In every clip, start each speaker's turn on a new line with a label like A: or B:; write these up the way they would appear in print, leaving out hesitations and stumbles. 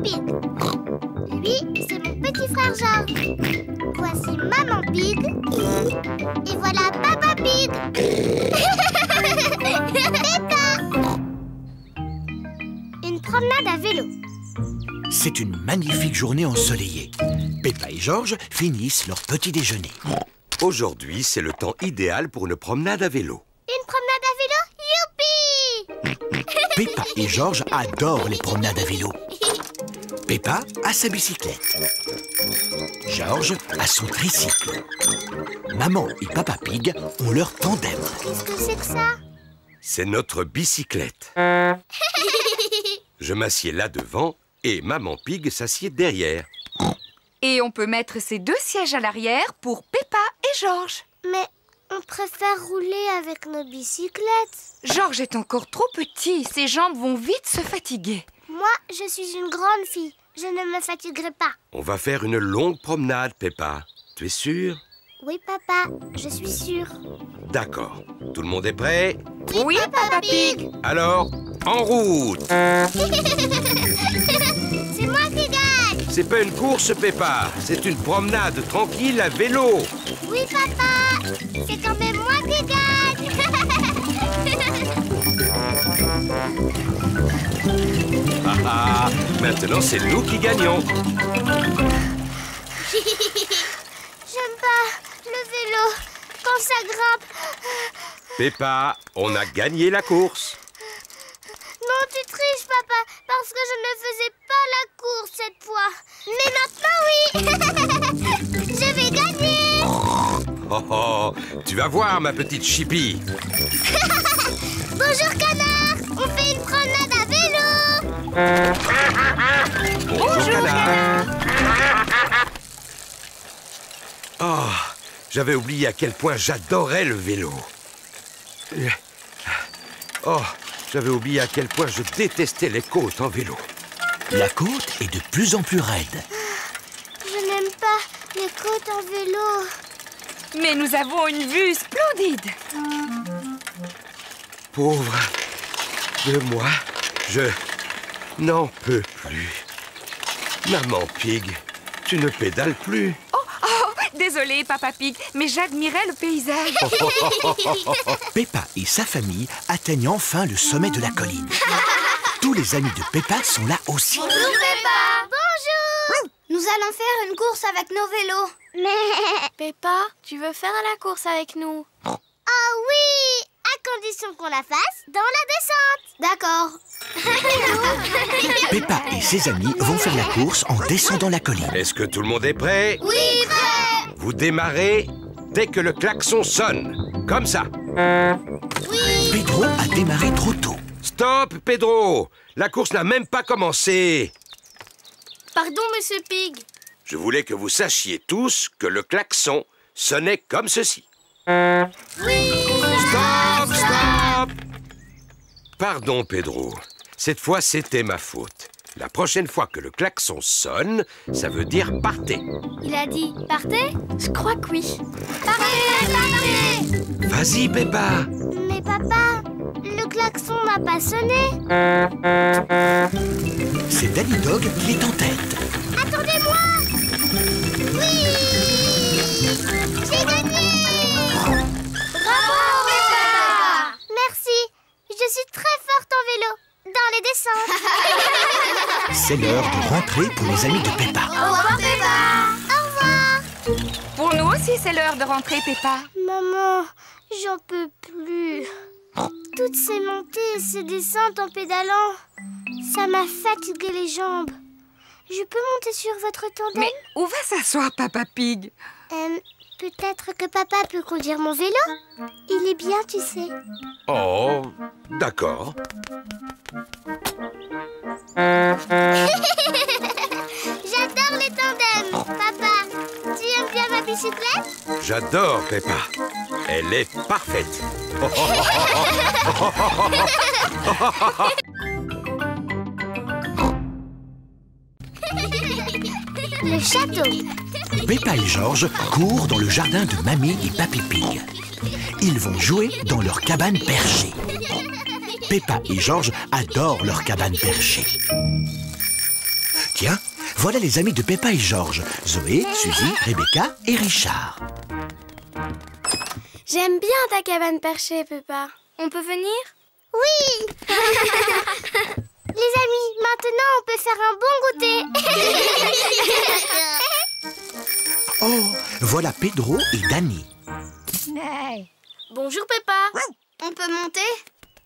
A: Pig. Lui, c'est mon petit frère George. Voici Maman Pig. Et voilà Papa Pig. Peppa. Une promenade à vélo.
B: C'est une magnifique journée ensoleillée. Peppa et George finissent leur petit déjeuner.
C: Aujourd'hui, c'est le temps idéal pour une promenade à vélo.
A: Une promenade à vélo? Youpi!
B: Peppa et George adorent les promenades à vélo. Peppa a sa bicyclette. George a son tricycle. Maman et Papa Pig ont leur tandem.
A: Qu'est-ce que c'est que ça?
C: C'est notre bicyclette. Je m'assieds là devant et Maman Pig s'assied derrière.
D: Et on peut mettre ces 2 sièges à l'arrière pour Peppa et George.
A: Mais on préfère rouler avec nos bicyclettes.
D: George est encore trop petit, ses jambes vont vite se fatiguer.
A: Moi, je suis une grande fille. Je ne me fatiguerai pas.
C: On va faire une longue promenade, Peppa. Tu es sûre?
A: Oui, papa, je suis sûre.
C: D'accord. Tout le monde est prêt?
D: Oui, Papa Pig.
C: Alors, en route!
A: C'est moi qui gagne.
C: C'est pas une course, Peppa. C'est une promenade tranquille à vélo.
A: Oui, papa, c'est quand même moi qui gagne.
C: Ah, maintenant, c'est nous qui gagnons.
A: J'aime pas le vélo quand ça grimpe.
C: Peppa, on a gagné la course.
A: Non, tu triches, papa, parce que je ne faisais pas la course cette fois. Mais maintenant, oui. Je vais gagner.
C: Oh, oh, tu vas voir, ma petite Chippy.
A: Bonjour, canard. On fait une promenade à vélo.
C: Bonjour, canard. Oh, j'avais oublié à quel point j'adorais le vélo. Oh, j'avais oublié à quel point je détestais les côtes en vélo.
B: La côte est de plus en plus raide.
A: Je n'aime pas les côtes en vélo.
D: Mais nous avons une vue splendide.
C: Pauvre de moi, je n'en peux plus. Maman Pig, tu ne pédales plus.
D: Désolée, Papa Pig, mais j'admirais le paysage.
B: Peppa et sa famille atteignent enfin le sommet de la colline. Tous les amis de Peppa sont là aussi.
A: Bonjour, Peppa. Bonjour. Nous allons faire une course avec nos vélos. Mais...
E: Peppa, tu veux faire la course avec nous?
A: Oh oui, à condition qu'on la fasse dans la descente. D'accord.
B: Peppa et ses amis vont faire la course en descendant la colline.
C: Est-ce que tout le monde est prêt?
A: Oui, prêt.
C: Vous démarrez dès que le klaxon sonne. Comme ça.
A: Oui.
B: Pedro a démarré trop tôt.
C: Stop, Pedro! La course n'a même pas commencé.
E: Pardon, Monsieur Pig.
C: Je voulais que vous sachiez tous que le klaxon sonnait comme ceci.
A: Oui.
C: Stop, stop! Pardon, Pedro. Cette fois, c'était ma faute. La prochaine fois que le klaxon sonne, ça veut dire partez.
E: Il a dit partez? Je crois que oui.
A: Partez, partez.
C: Vas-y, Peppa.
A: Mais papa, le klaxon n'a pas sonné.
B: C'est Danny Dog qui est en tête.
A: Attendez-moi. Oui. J'ai gagné. Bravo, Peppa. Merci. Je suis très forte en vélo. Dans les descentes.
B: C'est l'heure de rentrer pour les amis de Peppa.
A: Au revoir, Peppa. Au revoir.
D: Pour nous aussi, c'est l'heure de rentrer, Peppa.
A: Maman, j'en peux plus. Toutes ces montées et ces descentes en pédalant, ça m'a fatigué les jambes. Je peux monter sur votre tandem?
D: Mais où va s'asseoir Papa Pig?
A: Peut-être que papa peut conduire mon vélo. Il est bien, tu sais.
C: Oh, d'accord.
A: J'adore les tandems. Papa, tu aimes bien ma bicyclette?
C: J'adore Peppa. Elle est parfaite.
A: Le château.
B: Peppa et George courent dans le jardin de Mamie et Papy Pig. Ils vont jouer dans leur cabane perchée. Peppa et George adorent leur cabane perchée. Tiens, voilà les amis de Peppa et Georges. Zoé, Suzy, Rebecca et Richard.
E: J'aime bien ta cabane perchée, Peppa. On peut venir?
A: Oui. Les amis, maintenant on peut faire un bon goûter.
B: Oh, voilà Pedro et Danny.
E: Bonjour, Peppa. On peut monter?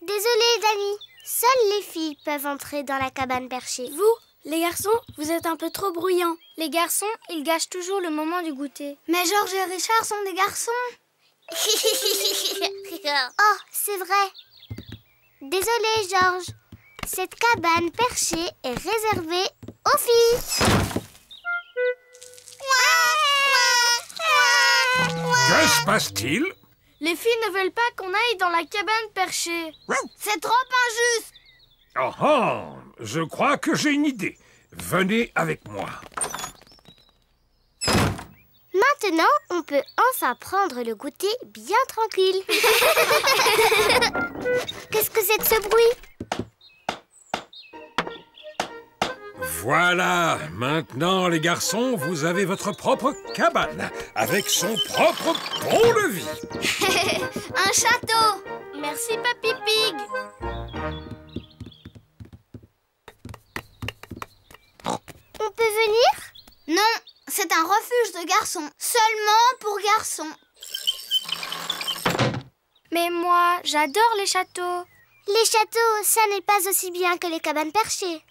A: Désolée, Danny. Seules les filles peuvent entrer dans la cabane perchée.
E: Vous, les garçons, vous êtes un peu trop bruyants. Les garçons, ils gâchent toujours le moment du goûter. Mais Georges et Richard sont des garçons.
A: Oh, c'est vrai. Désolée, Georges. Cette cabane perchée est réservée aux filles.
F: Que se passe-t-il?
E: Les filles ne veulent pas qu'on aille dans la cabane perchée. C'est trop injuste.
F: Oh, oh, je crois que j'ai une idée. Venez avec moi.
A: Maintenant, on peut enfin prendre le goûter bien tranquille. Qu'est-ce que c'est que ce bruit?
F: Voilà, maintenant les garçons, vous avez votre propre cabane, avec son propre pont-levis.
E: Un château. Merci, Papy Pig.
A: On peut venir?
E: Non, c'est un refuge de garçons. Seulement pour garçons. Mais moi, j'adore les châteaux.
A: Les châteaux, ça n'est pas aussi bien que les cabanes perchées.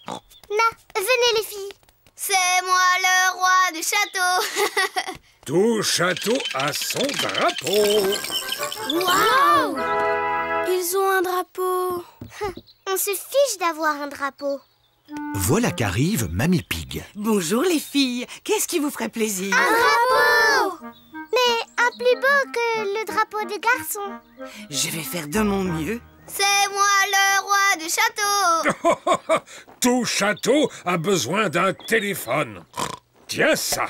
A: Na, venez les filles.
E: C'est moi le roi du château.
F: Tout château a son drapeau.
E: Waouh! Ils ont un drapeau.
A: On se fiche d'avoir un drapeau.
B: Voilà qu'arrive Mamie Pig.
G: Bonjour les filles, qu'est-ce qui vous ferait plaisir?
A: Un drapeau! Mais un plus beau que le drapeau des garçons.
G: Je vais faire de mon mieux.
E: C'est moi le roi du château.
F: Tout château a besoin d'un téléphone. Tiens ça.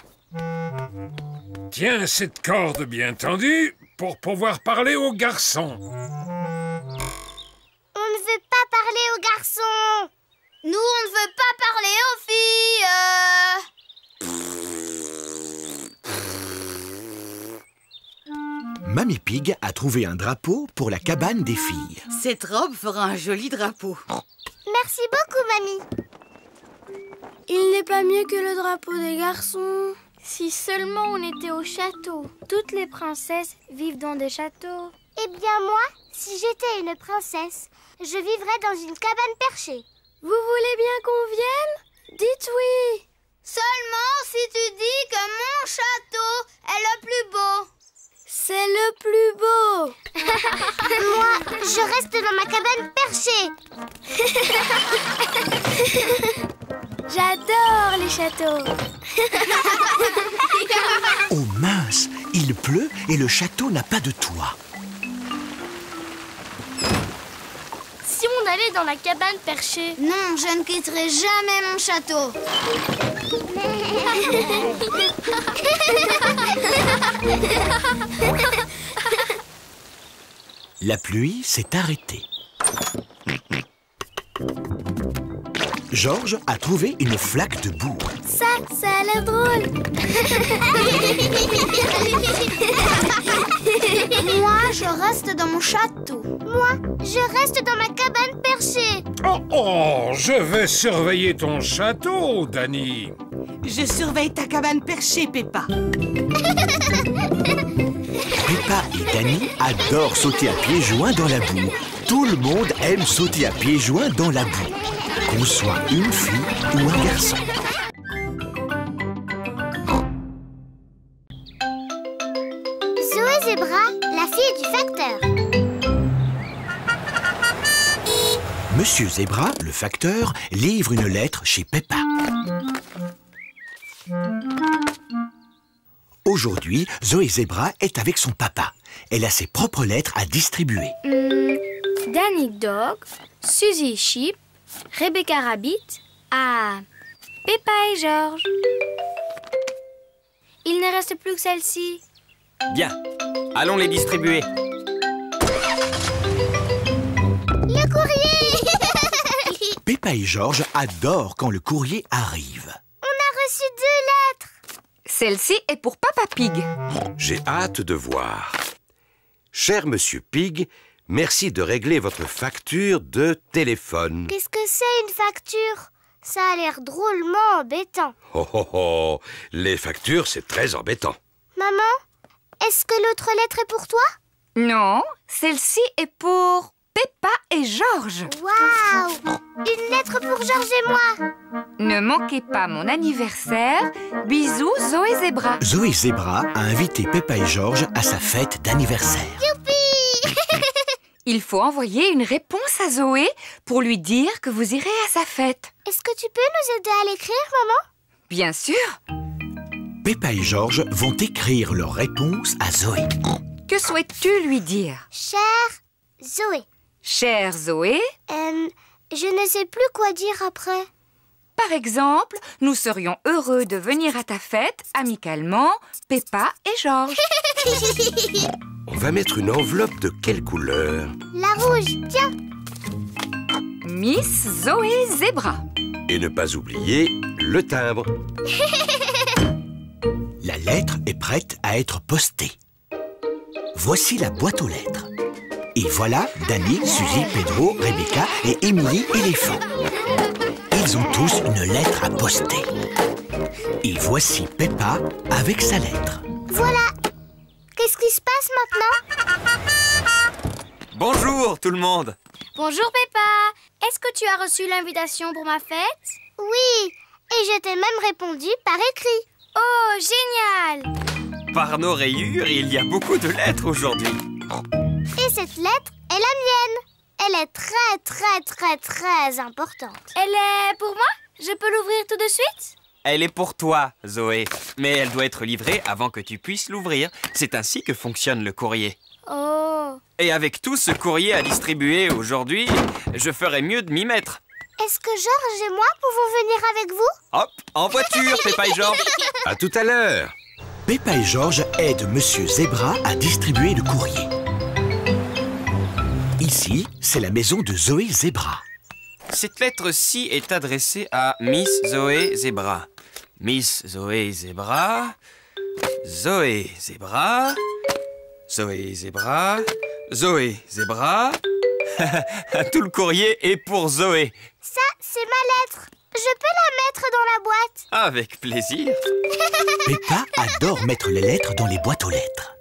F: Tiens cette corde bien tendue pour pouvoir parler aux garçons.
A: On ne veut pas parler aux garçons.
E: Nous, on ne veut pas parler aux filles.
B: Mamie Pig a trouvé un drapeau pour la cabane des filles.
G: Cette robe fera un joli drapeau.
A: Merci beaucoup, mamie.
E: Il n'est pas mieux que le drapeau des garçons. Si seulement on était au château. Toutes les princesses vivent dans des châteaux.
A: Eh bien moi, si j'étais une princesse, je vivrais dans une cabane perchée.
E: Vous voulez bien qu'on vienne? Dites oui. Seulement si tu dis que mon château est le plus beau. C'est le plus beau.
A: Moi, je reste dans ma cabane perchée.
E: J'adore les châteaux.
B: Oh mince, il pleut et le château n'a pas de toit.
E: Si on allait dans la cabane perchée... Non, je ne quitterai jamais mon château.
B: La pluie s'est arrêtée. Georges a trouvé une flaque de boue.
E: Ça a l'air drôle. Moi, je reste dans mon château.
A: Moi, je reste dans ma cabane perchée.
F: Oh, oh, je vais surveiller ton château, Danny.
G: Je surveille ta cabane perchée, Peppa.
B: Peppa et Danny adorent sauter à pieds joints dans la boue. Tout le monde aime sauter à pieds joints dans la boue, qu'on soit une fille ou un garçon.
A: Zoé Zebra, la fille du facteur.
B: Monsieur Zebra, le facteur, livre une lettre chez Peppa. Aujourd'hui, Zoé Zebra est avec son papa. Elle a ses propres lettres à distribuer.
E: Danny Dog, Suzy Sheep, Rebecca Rabbit, à Peppa et Georges. Il ne reste plus que celle-ci.
H: Bien, allons les distribuer.
A: Le courrier.
B: Peppa et Georges adorent quand le courrier arrive.
A: On a reçu 2 lettres.
D: Celle-ci est pour Papa Pig.
C: J'ai hâte de voir. Cher Monsieur Pig, merci de régler votre facture de téléphone.
A: Qu'est-ce que c'est une facture? Ça a l'air drôlement embêtant.
C: Oh oh oh, les factures, c'est très embêtant.
A: Maman, est-ce que l'autre lettre est pour toi?
D: Non, celle-ci est pour Peppa et Georges.
A: Waouh! Une lettre pour Georges et moi.
D: Ne manquez pas mon anniversaire. Bisous, Zoé Zebra.
B: Zoé Zebra a invité Peppa et Georges à sa fête d'anniversaire.
A: Youpi!
D: Il faut envoyer une réponse à Zoé pour lui dire que vous irez à sa fête.
A: Est-ce que tu peux nous aider à l'écrire, maman?
D: Bien sûr.
B: Peppa et Georges vont écrire leur réponse à Zoé.
D: Que souhaites-tu lui dire?
A: Chère Zoé.
D: Chère Zoé,
A: je ne sais plus quoi dire après.
D: par exemple, nous serions heureux de venir à ta fête, amicalement, Peppa et Georges.
C: On va mettre une enveloppe de quelle couleur?
A: La rouge, tiens.
D: Miss Zoé Zebra.
C: Et ne pas oublier le timbre.
B: La lettre est prête à être postée. Voici la boîte aux lettres. Et voilà Danny, Suzy, Pedro, Rebecca et Émilie éléphant. Ils ont tous une lettre à poster. Et voici Peppa avec sa lettre.
A: Voilà. Qu'est-ce qui se passe maintenant?
H: Bonjour tout le monde.
E: Bonjour Peppa. Est-ce que tu as reçu l'invitation pour ma fête?
A: Oui, et je t'ai même répondu par écrit.
E: Oh, génial!
H: Par nos rayures, il y a beaucoup de lettres aujourd'hui.
A: Et cette lettre est la mienne. Elle est très importante.
E: Elle est pour moi? Je peux l'ouvrir tout de suite?
H: Elle est pour toi, Zoé. Mais elle doit être livrée avant que tu puisses l'ouvrir. C'est ainsi que fonctionne le courrier.
E: Oh.
H: Et avec tout ce courrier à distribuer aujourd'hui, je ferais mieux de m'y mettre.
A: Est-ce que Georges et moi pouvons venir avec vous?
H: Hop, en voiture, Peppa et Georges.
C: À tout à l'heure.
B: Peppa et Georges aident Monsieur Zebra à distribuer le courrier. Ici, c'est la maison de Zoé Zebra.
H: Cette lettre-ci est adressée à Miss Zoé Zebra. Miss Zoé Zebra... Zoé Zebra... Zoé Zebra... Zoé Zebra... Tout le courrier est pour Zoé.
A: Ça, c'est ma lettre. Je peux la mettre dans la boîte?
H: Avec plaisir.
B: Peppa adore mettre les lettres dans les boîtes aux lettres.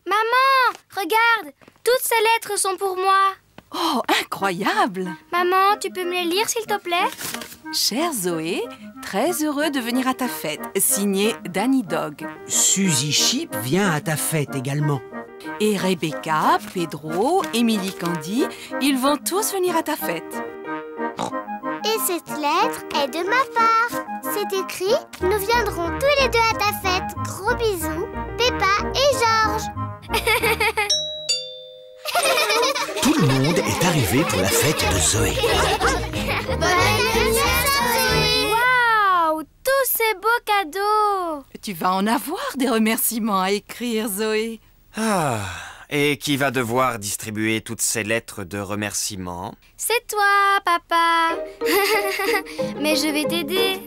E: Maman, regarde. Toutes ces lettres sont pour moi.
G: Oh, incroyable!
E: Maman, tu peux me les lire, s'il te plaît?
G: Chère Zoé, très heureux de venir à ta fête. Signé Danny Dog.
I: Suzy Chip vient à ta fête également.
G: Et Rebecca, Pedro, Émilie Candy, ils vont tous venir à ta fête.
A: Et cette lettre est de ma part. C'est écrit « Nous viendrons tous les deux à ta fête. Gros bisous, Peppa et Georges. »
B: Tout le monde est arrivé pour la fête de Zoé.
A: Bon anniversaire, Zoé!
E: Waouh! Tous ces beaux cadeaux!
G: Tu vas en avoir des remerciements à écrire, Zoé.
H: Ah, et qui va devoir distribuer toutes ces lettres de remerciement?
E: C'est toi, papa. Mais je vais t'aider.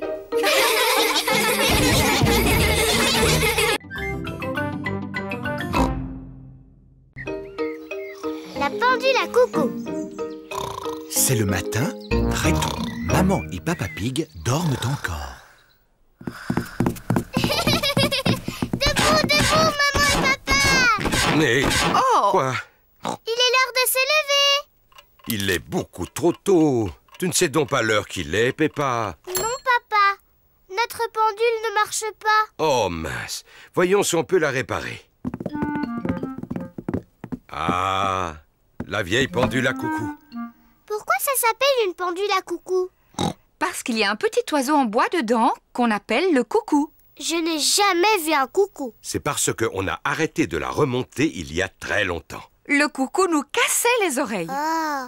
A: La pendule à coucou.
B: C'est le matin, très tôt. Maman et Papa Pig dorment encore.
A: Debout, maman et papa.
C: Mais
G: Oh!
C: quoi?
A: Il est l'heure de se lever.
C: Il est beaucoup trop tôt. Tu ne sais donc pas l'heure qu'il est, Peppa?
A: Non, papa. Notre pendule ne marche pas.
C: Oh mince. Voyons si on peut la réparer. Ah, la vieille pendule à coucou.
A: Pourquoi ça s'appelle une pendule à coucou?
D: Parce qu'il y a un petit oiseau en bois dedans qu'on appelle le coucou.
A: Je n'ai jamais vu un coucou.
C: C'est parce qu'on a arrêté de la remonter il y a très longtemps.
D: Le coucou nous cassait les oreilles.
A: Oh.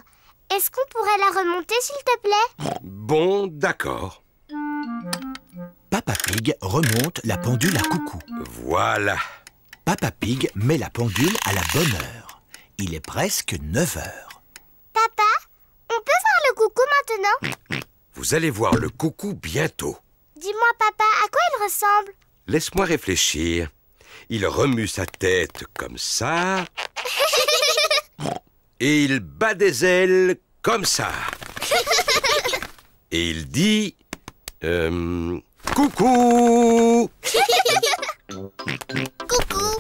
A: Est-ce qu'on pourrait la remonter, s'il te plaît?
C: Bon, d'accord.
B: Papa Pig remonte la pendule à coucou.
C: Voilà.
B: Papa Pig met la pendule à la bonne heure. Il est presque 9 heures.
A: Papa, on peut voir le coucou maintenant? maintenant?
C: Vous allez voir le coucou bientôt.
A: Dis-moi, papa, à quoi il ressemble?
C: Laisse-moi réfléchir. Il remue sa tête comme ça. Et il bat des ailes comme ça. Et il dit... coucou!
A: Coucou.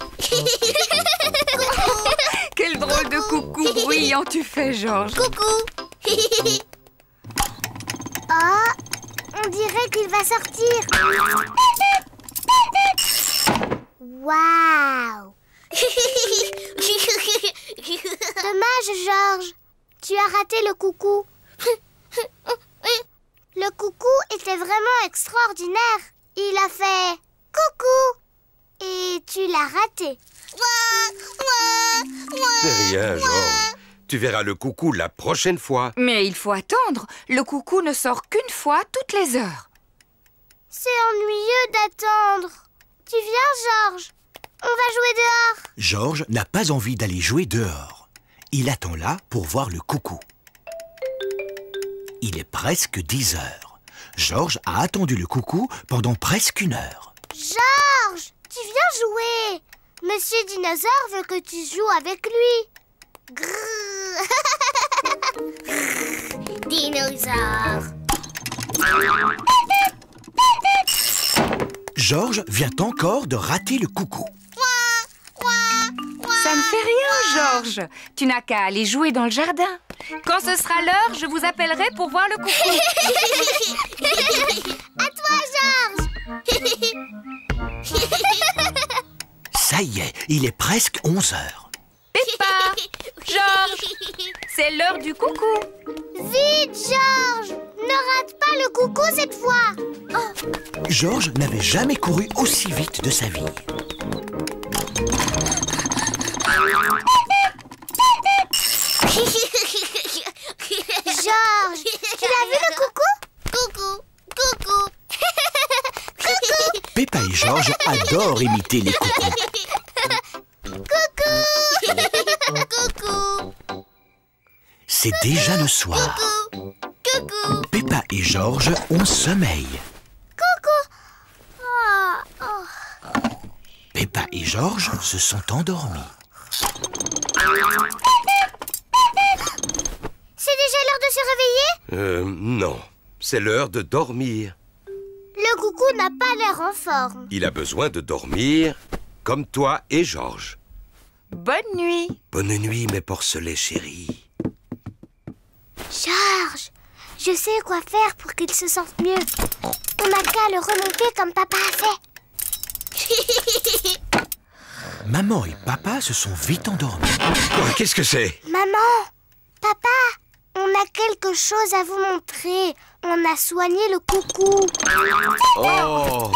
D: Quel drôle de coucou bruyant tu fais, Georges.
A: Coucou. Oh, on dirait qu'il va sortir. Waouh. Dommage, Georges. Tu as raté le coucou. Le coucou était vraiment extraordinaire. Il a fait coucou et tu l'as raté.
C: C'est rien, Georges. Tu verras le coucou la prochaine fois.
D: Mais il faut attendre. Le coucou ne sort qu'une fois toutes les heures.
A: C'est ennuyeux d'attendre. Tu viens, Georges? On va jouer dehors.
B: Georges n'a pas envie d'aller jouer dehors. Il attend là pour voir le coucou. Il est presque 10 heures. Georges a attendu le coucou pendant presque 1 heure.
A: Georges, tu viens jouer. Monsieur Dinosaure veut que tu joues avec lui. Grrr. Dinosaure.
B: Georges vient encore de rater le coucou.
D: Ça ne fait rien, Georges. Tu n'as qu'à aller jouer dans le jardin. Quand ce sera l'heure, je vous appellerai pour voir le coucou.
A: À toi, Georges.
B: Ça y est, il est presque 11 heures.
D: Peppa, Georges, c'est l'heure du coucou.
A: Vite, Georges. Ne rate pas le coucou cette fois. Oh.
B: Georges n'avait jamais couru aussi vite de sa vie.
A: Georges, tu l'as vu le coucou? Coucou, coucou. Coucou.
B: Peppa et Georges adorent imiter les coucous.
A: Coucou. Coucou.
B: C'est déjà le soir.
A: Coucou.
B: Peppa et Georges ont sommeil.
A: Coucou. Oh, oh.
B: Peppa et Georges se sont endormis.
A: C'est déjà l'heure de se réveiller?
C: Non. C'est l'heure de dormir.
A: Le coucou n'a pas l'air en forme.
C: Il a besoin de dormir comme toi et Georges.
D: Bonne nuit.
C: Bonne nuit, mes porcelets chéris.
A: Georges, je sais quoi faire pour qu'il se sente mieux. On n'a qu'à le remonter comme papa a fait.
B: Maman et papa se sont vite endormis.
C: Quoi, qu'est-ce que c'est?
A: Maman, papa, on a quelque chose à vous montrer. On a soigné le coucou.
C: Oh!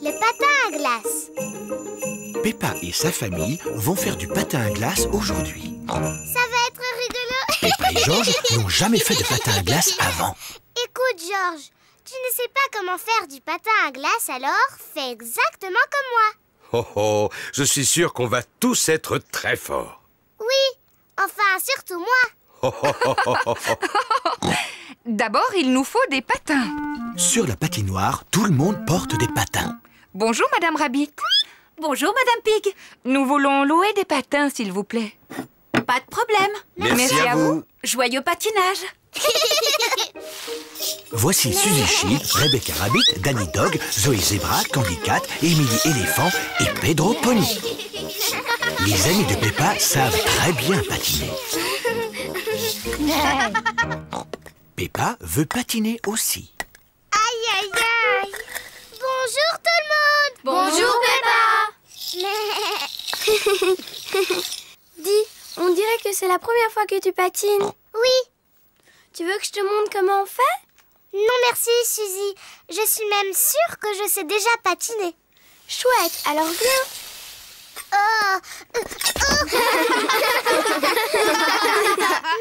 A: Le patin à glace.
B: Peppa et sa famille vont faire du patin à glace aujourd'hui.
A: Ça va être rigolo.
B: Peppa et Georges n'ont jamais fait de patin à glace avant.
A: Écoute, Georges, tu ne sais pas comment faire du patin à glace, alors fais exactement comme moi.
C: Oh oh, je suis sûr qu'on va tous être très forts.
A: Oui, enfin, surtout moi.
C: Oh, oh, oh, oh, oh, oh.
D: D'abord, il nous faut des patins.
B: Sur la patinoire, tout le monde porte des patins.
D: Bonjour, Madame Rabbit.
G: Bonjour, Madame Pig.
D: Nous voulons louer des patins, s'il vous plaît.
G: Pas de problème.
C: Merci à vous.
G: Joyeux patinage.
B: Voici Suzy Sheep, Rebecca Rabbit, Danny Dog, Zoé Zebra, Candy Cat, Emily Éléphant et Pedro Pony. Les amis de Peppa savent très bien patiner. Peppa veut patiner aussi.
A: Aïe, aïe, aïe. Bonjour tout le monde.
E: Bonjour, Peppa. Dis, on dirait que c'est la première fois que tu patines.
A: Oui.
E: Tu veux que je te montre comment on fait?
A: Non, merci, Suzy. Je suis même sûre que je sais déjà patiner.
E: Chouette, alors viens.
A: Oh.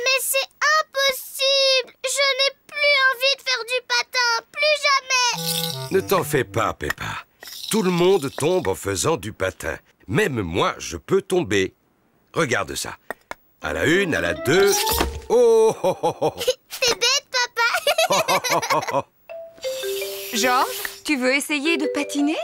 A: Mais c'est impossible. Je n'ai plus plus envie de faire du patin, plus jamais.
C: Ne t'en fais pas, Peppa. Tout le monde tombe en faisant du patin. Même moi, je peux tomber. Regarde ça. À la 1, à la 2... Oh, oh, oh, oh.
A: T'es bête, papa.
D: Georges, tu veux essayer de patiner?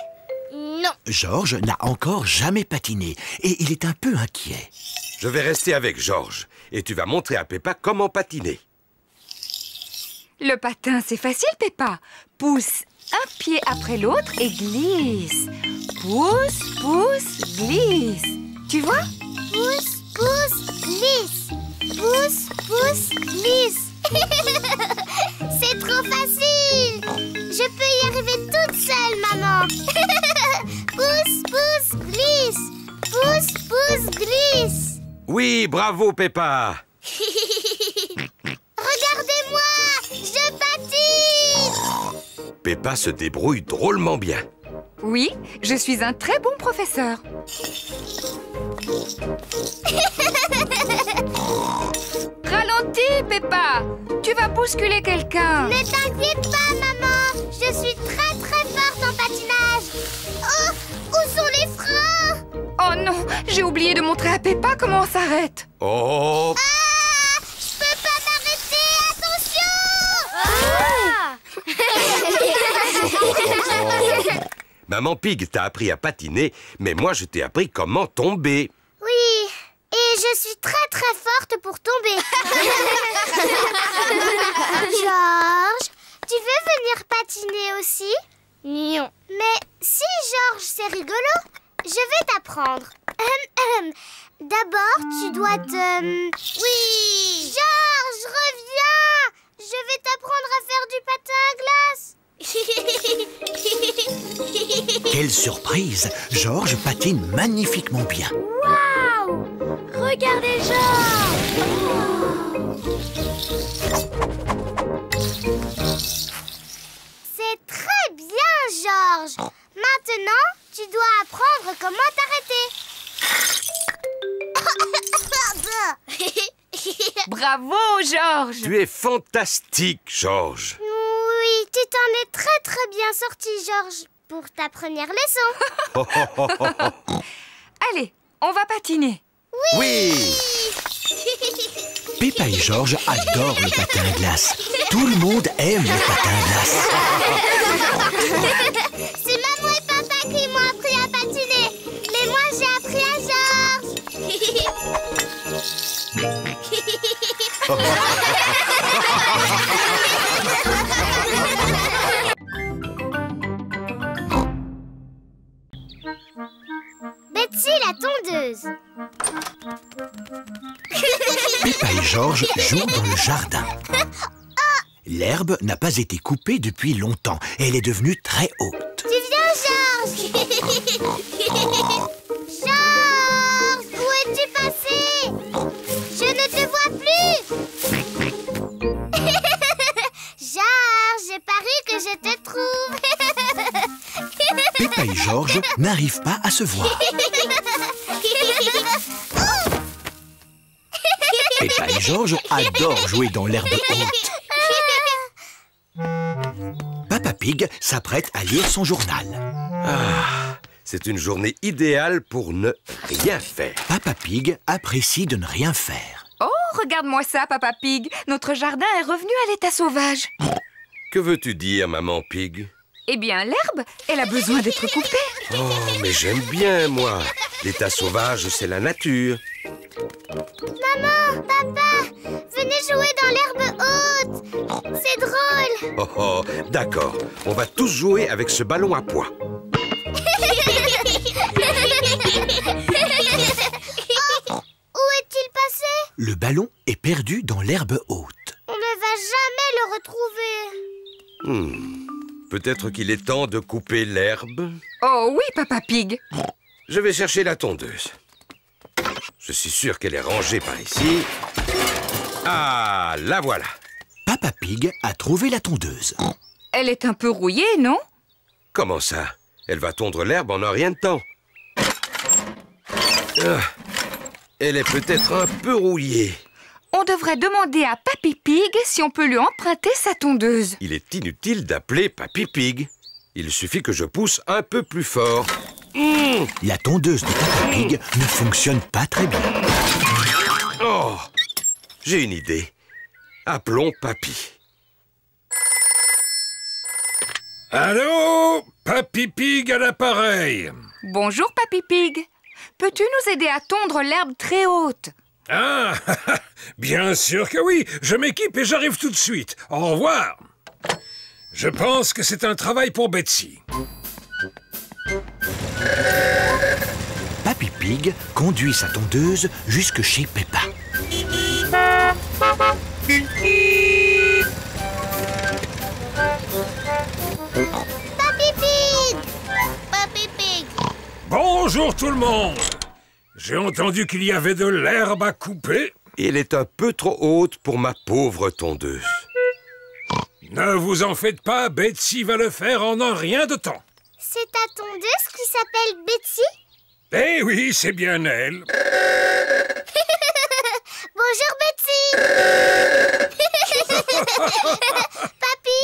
A: Non.
B: Georges n'a encore jamais patiné et il est un peu inquiet.
C: Je vais rester avec Georges et tu vas montrer à Peppa comment patiner.
D: Le patin, c'est facile, Peppa. Pousse un pied après l'autre et glisse. Pousse, pousse, glisse. Tu vois?
A: Pousse, pousse, glisse. Pousse, pousse, glisse. C'est trop facile. Je peux y arriver toute seule, maman. Pousse, pousse, glisse. Pousse, pousse, glisse.
C: Oui, bravo, Peppa.
A: Regardez-moi, je patine.
C: Peppa se débrouille drôlement bien.
D: Oui, je suis un très bon professeur. Ralentis, Peppa. Tu vas bousculer quelqu'un.
A: Ne t'inquiète pas, maman. Je suis très très forte en patinage. Oh, où sont les freins?
D: Oh non, j'ai oublié de montrer à Peppa comment on s'arrête.
C: Oh,
A: Ah, je peux pas m'arrêter, attention.
C: Maman Pig t'a appris à patiner, mais moi je t'ai appris comment tomber.
A: Oui, et je suis très très forte pour tomber. Georges, tu veux venir patiner aussi? Non. Mais si, Georges, c'est rigolo. Je vais t'apprendre. D'abord, tu dois te... Oui! Georges, reviens! Je vais t'apprendre à faire du patin à glace.
B: Quelle surprise! Georges patine magnifiquement bien.
A: Waouh! Regardez Georges! C'est très bien, Georges. Maintenant, tu dois apprendre comment t'arrêter.
D: Bravo, Georges.
C: Tu es fantastique, Georges.
A: Oui, tu t'en es très très bien sorti, Georges, pour ta première leçon.
D: Allez, on va patiner.
C: Oui.
B: Peppa et Georges adorent le patin à glace. Tout le monde aime le patin à glace.
A: C'est maman et papa qui m'ont appris à patiner. Mais moi, j'ai appris à Betsy la tondeuse.
B: Peppa et Georges jouent dans le jardin. L'herbe n'a pas été coupée depuis longtemps. Elle est devenue très haute.
A: Tu viens, Georges? Georges, où es-tu passé? Je ne te vois plus. Georges, j'ai parié que je te trouve.
B: Peppa et Georges n'arrivent pas à se voir. Peppa et Georges adorent jouer dans l'herbe haute. Papa Pig s'apprête à lire son journal.
C: Ah, c'est une journée idéale pour ne rien faire.
B: Papa Pig apprécie de ne rien faire.
D: Oh, regarde-moi ça, Papa Pig. Notre jardin est revenu à l'état sauvage.
C: Que veux-tu dire, Maman Pig?
D: Eh bien, l'herbe, elle a besoin d'être coupée.
C: Oh, mais j'aime bien, moi. L'état sauvage, c'est la nature.
A: Maman, papa, venez jouer dans l'herbe haute. C'est drôle.
C: Oh, oh, d'accord. On va tous jouer avec ce ballon à pois.
A: Oh, où est-il passé?
B: Le ballon est perdu dans l'herbe haute.
A: On ne va jamais le retrouver.
C: Peut-être qu'il est temps de couper l'herbe.
D: Oh oui, Papa Pig.
C: Je vais chercher la tondeuse. Je suis sûr qu'elle est rangée par ici. Ah, la voilà.
B: Papa Pig a trouvé la tondeuse.
D: Elle est un peu rouillée, non?
C: Comment ça? Elle va tondre l'herbe en un rien de temps. Ah, elle est peut-être un peu rouillée.
D: On devrait demander à Papy Pig si on peut lui emprunter sa tondeuse.
C: Il est inutile d'appeler Papy Pig. Il suffit que je pousse un peu plus fort.
B: La tondeuse de Papy Pig ne fonctionne pas très bien.
C: Oh, j'ai une idée. Appelons Papy.
F: Allô? Papy Pig à l'appareil.
D: Bonjour Papy Pig. Peux-tu nous aider à tondre l'herbe très haute?
F: Ah, bien sûr que oui. Je m'équipe et j'arrive tout de suite. Au revoir. Je pense que c'est un travail pour Betsy.
B: Papy Pig conduit sa tondeuse jusque chez Peppa.
A: Papy Pig! Papy Pig!
F: Bonjour tout le monde. J'ai entendu qu'il y avait de l'herbe à couper.
C: Elle est un peu trop haute pour ma pauvre tondeuse.
F: Ne vous en faites pas, Betsy va le faire en un rien de temps.
A: C'est ta tondeuse qui s'appelle Betsy?
F: Eh oui, c'est bien elle.
A: Bonjour Betsy! Papy,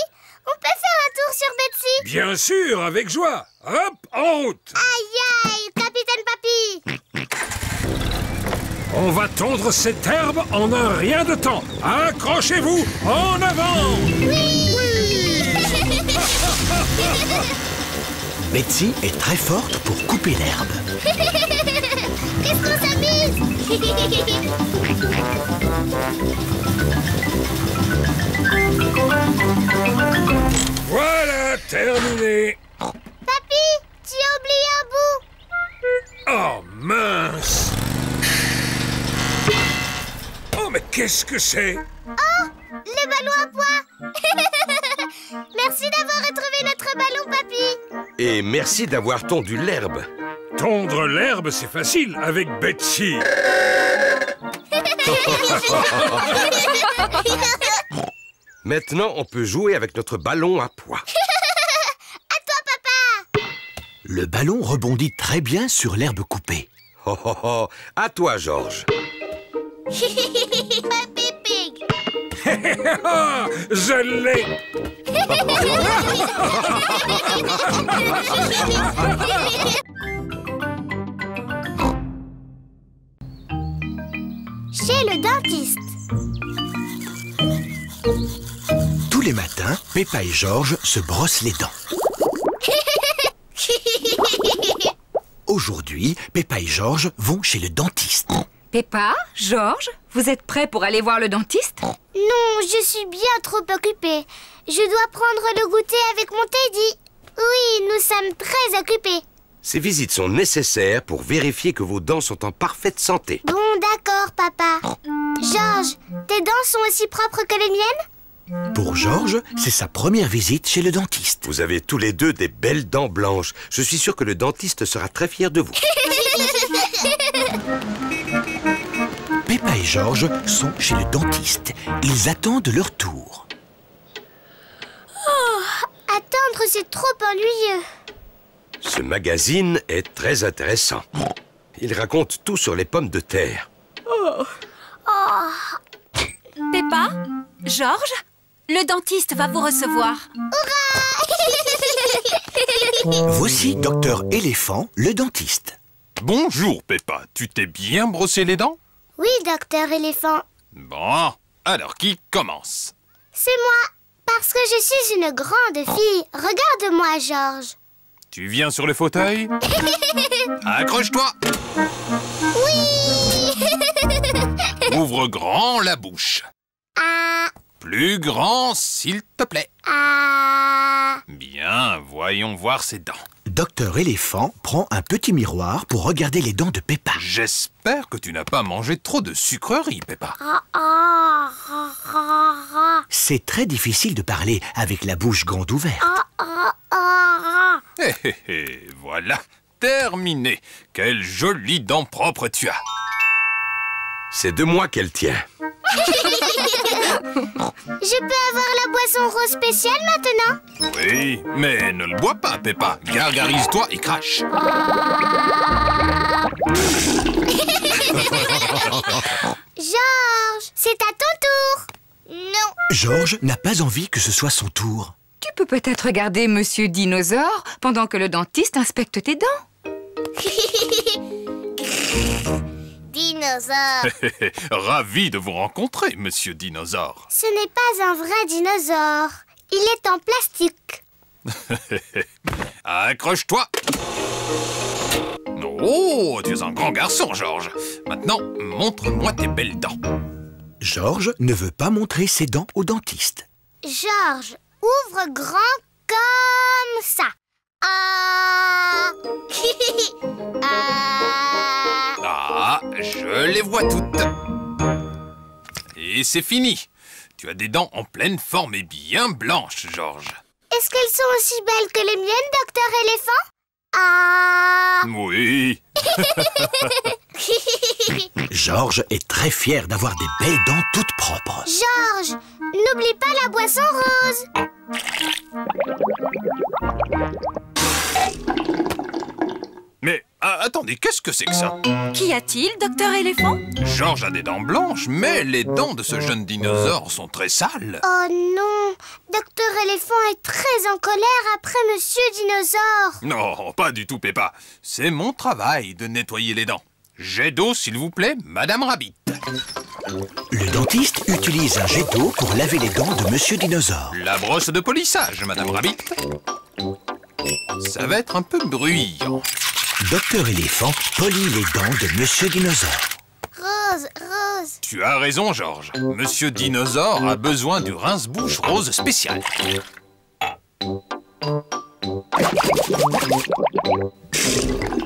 A: on peut faire un tour sur Betsy?
F: Bien sûr, avec joie. Hop, en route.
A: Aïe aïe, capitaine Papy!
F: On va tondre cette herbe en un rien de temps. Accrochez-vous, en avant!
A: Oui!
B: Betsy est très forte pour couper l'herbe.
A: Qu'est-ce qu'on s'amuse?
F: Voilà, terminé.
A: Papy, tu as oublié un bout.
F: Oh, mince. Oh, mais qu'est-ce que c'est?
A: Oh, le ballon à pois. Merci d'avoir retrouvé notre ballon, Papy.
C: Et merci d'avoir tondu l'herbe.
F: Tondre l'herbe, c'est facile avec Betsy.
C: Maintenant, on peut jouer avec notre ballon à pois.
A: À toi, papa.
B: Le ballon rebondit très bien sur l'herbe coupée.
C: Oh, oh, oh. À toi, Georges.
A: Papy Pig.
F: Je l'ai.
A: Chez le dentiste.
B: Tous les matins, Peppa et Georges se brossent les dents. Aujourd'hui, Peppa et Georges vont chez le dentiste.
D: Peppa, Georges, vous êtes prêts pour aller voir le dentiste?
A: Non, je suis bien trop occupée. Je dois prendre le goûter avec mon Teddy. Oui, nous sommes très occupés.
C: Ces visites sont nécessaires pour vérifier que vos dents sont en parfaite santé.
A: Bon, d'accord, papa. Georges, tes dents sont aussi propres que les miennes?
B: Pour Georges, c'est sa première visite chez le dentiste.
C: Vous avez tous les deux des belles dents blanches. Je suis sûr que le dentiste sera très fier de vous.
B: Peppa et Georges sont chez le dentiste. Ils attendent leur tour.
A: Oh, attendre, c'est trop ennuyeux.
C: Ce magazine est très intéressant. Il raconte tout sur les pommes de terre.
G: Peppa, Georges, le dentiste va vous recevoir.
B: Voici Docteur Éléphant, le dentiste.
J: Bonjour, Peppa. Tu t'es bien brossé les dents?
A: Oui, docteur éléphant.
J: Bon, alors qui commence?
A: C'est moi, parce que je suis une grande fille. Regarde-moi, Georges.
J: Tu viens sur le fauteuil? Accroche-toi!
A: Oui.
J: Ouvre grand la bouche.
A: Ah,
J: Plus grand, s'il te plaît.
A: ah.
J: Bien, voyons voir ses dents.
B: Docteur Éléphant prend un petit miroir pour regarder les dents de Peppa.
J: J'espère que tu n'as pas mangé trop de sucreries, Peppa.
A: Ah, ah, ah, ah, ah.
B: C'est très difficile de parler avec la bouche grande ouverte.
A: Ah, ah, ah.
J: Hé hé hé, voilà, terminé. Quelles jolies dents propres tu as.
C: C'est de moi qu'elle tient.
A: Je peux avoir la boisson rose spéciale maintenant?
J: Oui, mais ne le bois pas, Peppa. Gargarise-toi et crache.
A: Georges, c'est à ton tour. Non.
B: Georges n'a pas envie que ce soit son tour.
D: Tu peux peut-être regarder Monsieur Dinosaure pendant que le dentiste inspecte tes dents.
A: Dinosaure.
J: Ravi de vous rencontrer, Monsieur Dinosaure.
A: Ce n'est pas un vrai dinosaure. Il est en plastique.
J: Accroche-toi. Oh, tu es un grand garçon, Georges. Maintenant, montre-moi tes belles dents.
B: Georges ne veut pas montrer ses dents au dentiste.
A: Georges, ouvre grand comme ça. Ah. Ah.
J: Ah, je les vois toutes. Et c'est fini. Tu as des dents en pleine forme et bien blanches, Georges.
A: Est-ce qu'elles sont aussi belles que les miennes, docteur éléphant? Ah.
J: Oui.
B: Georges est très fier d'avoir des belles dents toutes propres.
A: Georges, n'oublie pas la boisson rose.
J: Mais attendez, qu'est-ce que c'est que ça?
G: Qu'y a-t-il, docteur éléphant?
J: Georges a des dents blanches, mais les dents de ce jeune dinosaure sont très sales.
A: Oh non, docteur éléphant est très en colère après Monsieur Dinosaure.
J: Non, pas du tout, Peppa. C'est mon travail de nettoyer les dents. Jet d'eau, s'il vous plaît, Madame Rabbit.
B: Le dentiste utilise un jet d'eau pour laver les dents de Monsieur Dinosaure.
J: La brosse de polissage, Madame Rabbit. Ça va être un peu bruyant.
B: Docteur Éléphant polit les dents de Monsieur Dinosaure.
A: Rose, rose.
J: Tu as raison, Georges. Monsieur Dinosaure a besoin du rince-bouche rose spécial.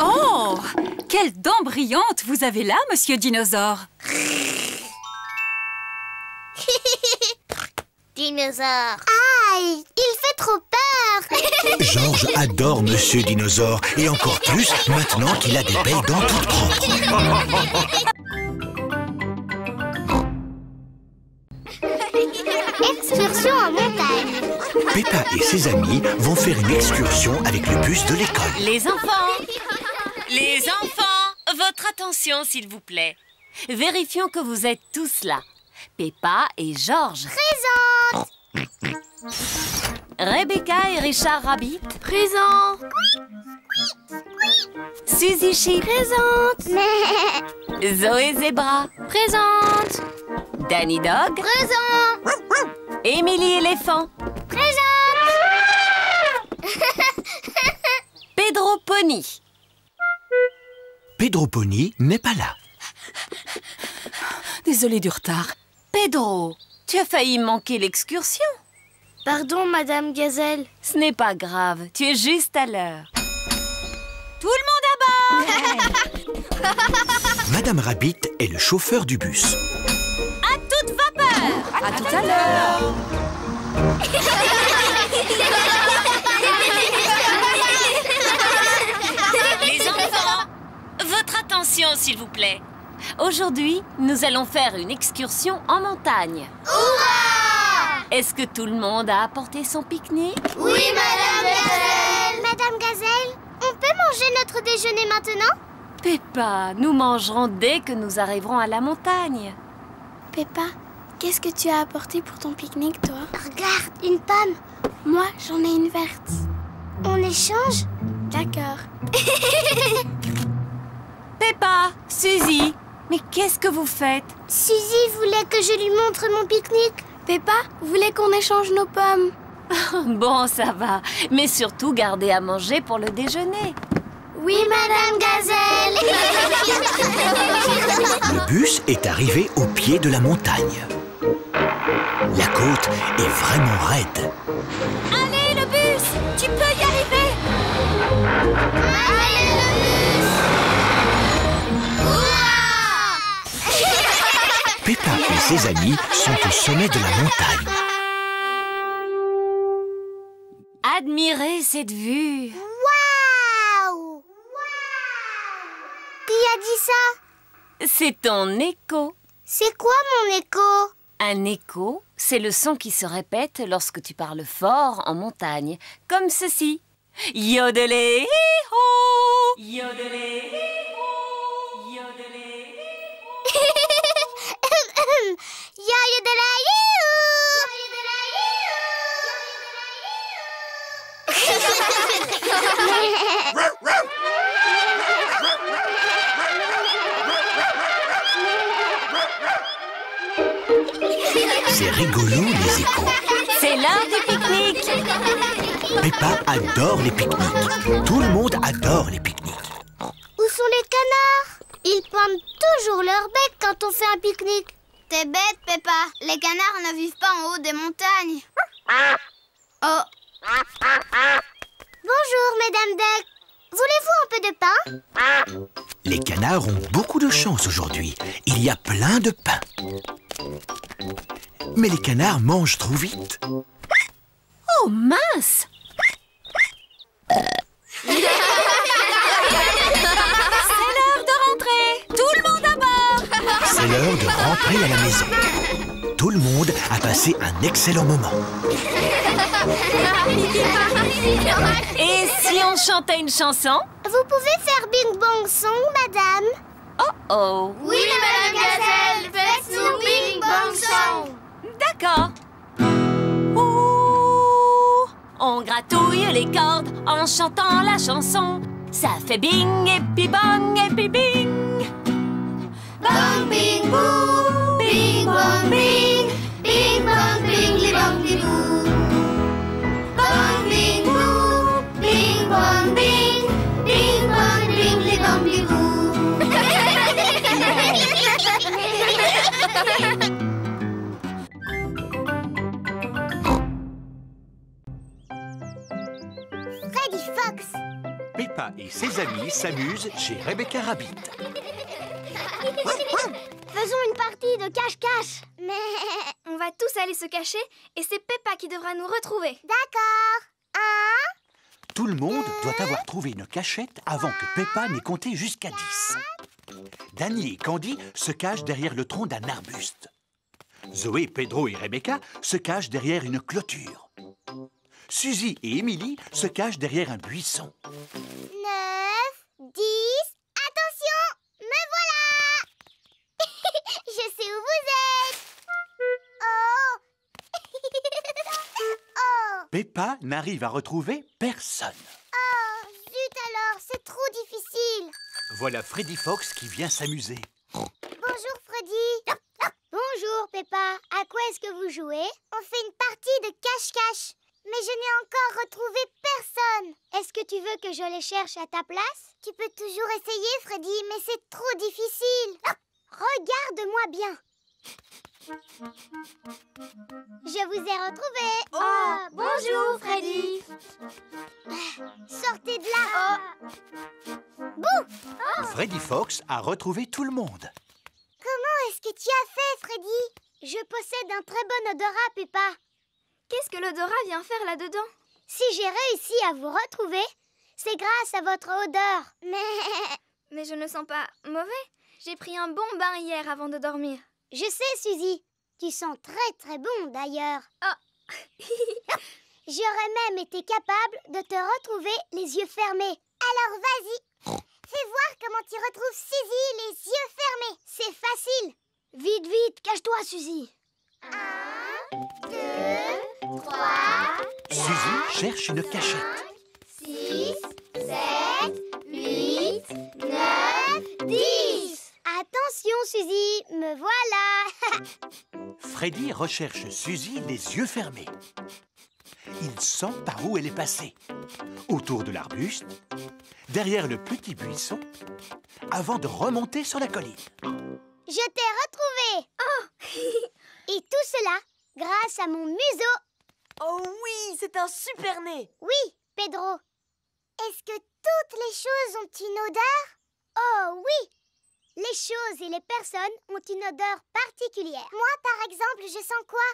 G: Oh! Quelles dents brillantes vous avez là, Monsieur Dinosaure!
A: Dinosaure. Aïe, il fait trop peur.
B: Georges adore Monsieur Dinosaure et encore plus maintenant qu'il a des belles dents toutes propres.
A: Excursion en montagne.
B: Peppa et ses amis vont faire une excursion avec le bus de l'école.
K: Les enfants! Les enfants! Votre attention, s'il vous plaît. Vérifions que vous êtes tous là. Peppa et Georges.
A: Présente.
K: Rebecca et Richard Rabbit.
E: Présent.
K: Suzy Sheep.
E: Présente.
K: Zoé Zebra.
E: Présente.
K: Danny Dog.
E: Présent.
K: Emily Éléphant.
A: Présente.
K: Pedro Pony.
B: Pedro Pony n'est pas là.
G: Désolée du retard.
K: Pedro, tu as failli manquer l'excursion.
E: Pardon, Madame Gazelle.
K: Ce n'est pas grave, tu es juste à l'heure. Tout le monde à bord!
B: Madame Rabbit est le chauffeur du bus.
K: À toute vapeur!
G: À tout à l'heure!
K: Les enfants, votre attention, s'il vous plaît. Aujourd'hui, nous allons faire une excursion en montagne.
A: Hourra!
K: Est-ce que tout le monde a apporté son pique-nique?
A: Oui, Madame Gazelle. Madame Gazelle, on peut manger notre déjeuner maintenant?
K: Peppa, nous mangerons dès que nous arriverons à la montagne.
E: Peppa, qu'est-ce que tu as apporté pour ton pique-nique, toi?
A: Regarde, une pomme.
E: Moi, j'en ai une verte.
A: On échange?
E: D'accord.
K: Peppa, Suzy, mais qu'est-ce que vous faites?
A: Suzy voulait que je lui montre mon pique-nique.
E: Peppa voulait qu'on échange nos pommes.
K: Bon, ça va. Mais surtout, gardez à manger pour le déjeuner.
E: Oui, Madame Gazelle.
B: Le bus est arrivé au pied de la montagne. La côte est vraiment raide.
K: Allez, le bus! Tu peux y arriver!
A: Allez, le bus! Hurrah!
B: Peppa et ses amis sont au sommet de la montagne.
K: Admirez cette vue!
A: Waouh! Qui a dit ça?
K: C'est ton écho.
A: C'est quoi mon écho?
K: Un écho, c'est le son qui se répète lorsque tu parles fort en montagne, comme ceci. Yodelé, hi-ho! Yodelé, hi-ho! Yodelé, hi-ho!
B: C'est rigolo, les échos.
K: C'est l'heure du pique-nique.
B: Peppa adore les pique-niques. Tout le monde adore les pique-niques.
A: Où sont les canards? Ils pointent toujours leur bec quand on fait un pique-nique.
E: T'es bête, Peppa. Les canards ne vivent pas en haut des montagnes. Oh.
A: Bonjour, mesdames Duck. Voulez-vous un peu de pain?
B: Les canards ont beaucoup de chance aujourd'hui. Il y a plein de pain. Mais les canards mangent trop vite.
K: Oh mince! C'est l'heure de rentrer! Tout le monde à bord!
B: C'est l'heure de rentrer à la maison. Tout le monde a passé un excellent moment.
K: Et si on chantait une chanson?
A: Vous pouvez faire Bing Bong Song, madame?
K: Oh oh!
E: Oui, Madame Gazelle, faites-nous Bing Bong Song.
K: D'accord. Ouh, on gratouille les cordes en chantant la chanson. Ça fait bing et puis bang et puis bing.
E: Bang, bing, boo, bing, bang, bing, bing, bang, bing, les bang, les boo. Bang, bing, boo, bing, bang, bing, bing, bang, bing, les bang, les boo.
A: Freddy Fox.
B: Peppa et ses amis s'amusent chez Rebecca Rabbit.
A: Faisons une partie de cache-cache. Mais...
E: On va tous aller se cacher et c'est Peppa qui devra nous retrouver.
A: D'accord. 1,
B: Tout le monde doit avoir trouvé une cachette avant que Peppa n'ait compté jusqu'à 10. Danny et Candy se cachent derrière le tronc d'un arbuste. Zoé, Pedro et Rebecca se cachent derrière une clôture. Suzy et Emily se cachent derrière un buisson.
A: 9, 10... Attention, me voilà. Je sais où vous êtes. Oh. Oh.
B: Peppa n'arrive à retrouver personne.
A: Oh, zut alors, c'est trop difficile.
B: Voilà Freddy Fox qui vient s'amuser.
A: Bonjour Freddy. Bonjour Peppa. À quoi est-ce que vous jouez? On fait une partie de cache-cache. Mais je n'ai encore retrouvé personne. Est-ce que tu veux que je les cherche à ta place? Tu peux toujours essayer, Freddy, mais c'est trop difficile. Regarde-moi bien. Je vous ai retrouvé.
E: Oh, bonjour, Freddy.
A: Sortez de là. Bouh.
B: Freddy Fox a retrouvé tout le monde.
A: Comment est-ce que tu as fait, Freddy? Je possède un très bon odorat, Peppa.
E: Qu'est-ce que l'odorat vient faire là-dedans?
A: Si j'ai réussi à vous retrouver, c'est grâce à votre odeur.
E: Mais je ne sens pas mauvais. J'ai pris un bon bain hier avant de dormir.
A: Je sais, Suzy. Tu sens très très bon d'ailleurs.
E: Oh.
A: J'aurais même été capable de te retrouver les yeux fermés. Alors vas-y, fais voir comment tu retrouves Suzy les yeux fermés. C'est facile. Vite, vite, cache-toi, Suzy. 1, 2, 3,
B: Suzy cherche une cachette.
A: 6, 7, 8, 9, 10. Attention, Suzy, me voilà.
B: Freddy recherche Suzy les yeux fermés. Il sent par où elle est passée. Autour de l'arbuste, derrière le petit buisson, avant de remonter sur la colline.
A: Je t'ai retrouvé. Oh. Et tout cela grâce à mon museau.
L: Oh oui, c'est un super nez.
A: Oui, Pedro. Est-ce que toutes les choses ont une odeur? Oh oui. Les choses et les personnes ont une odeur particulière. Moi, par exemple, je sens quoi?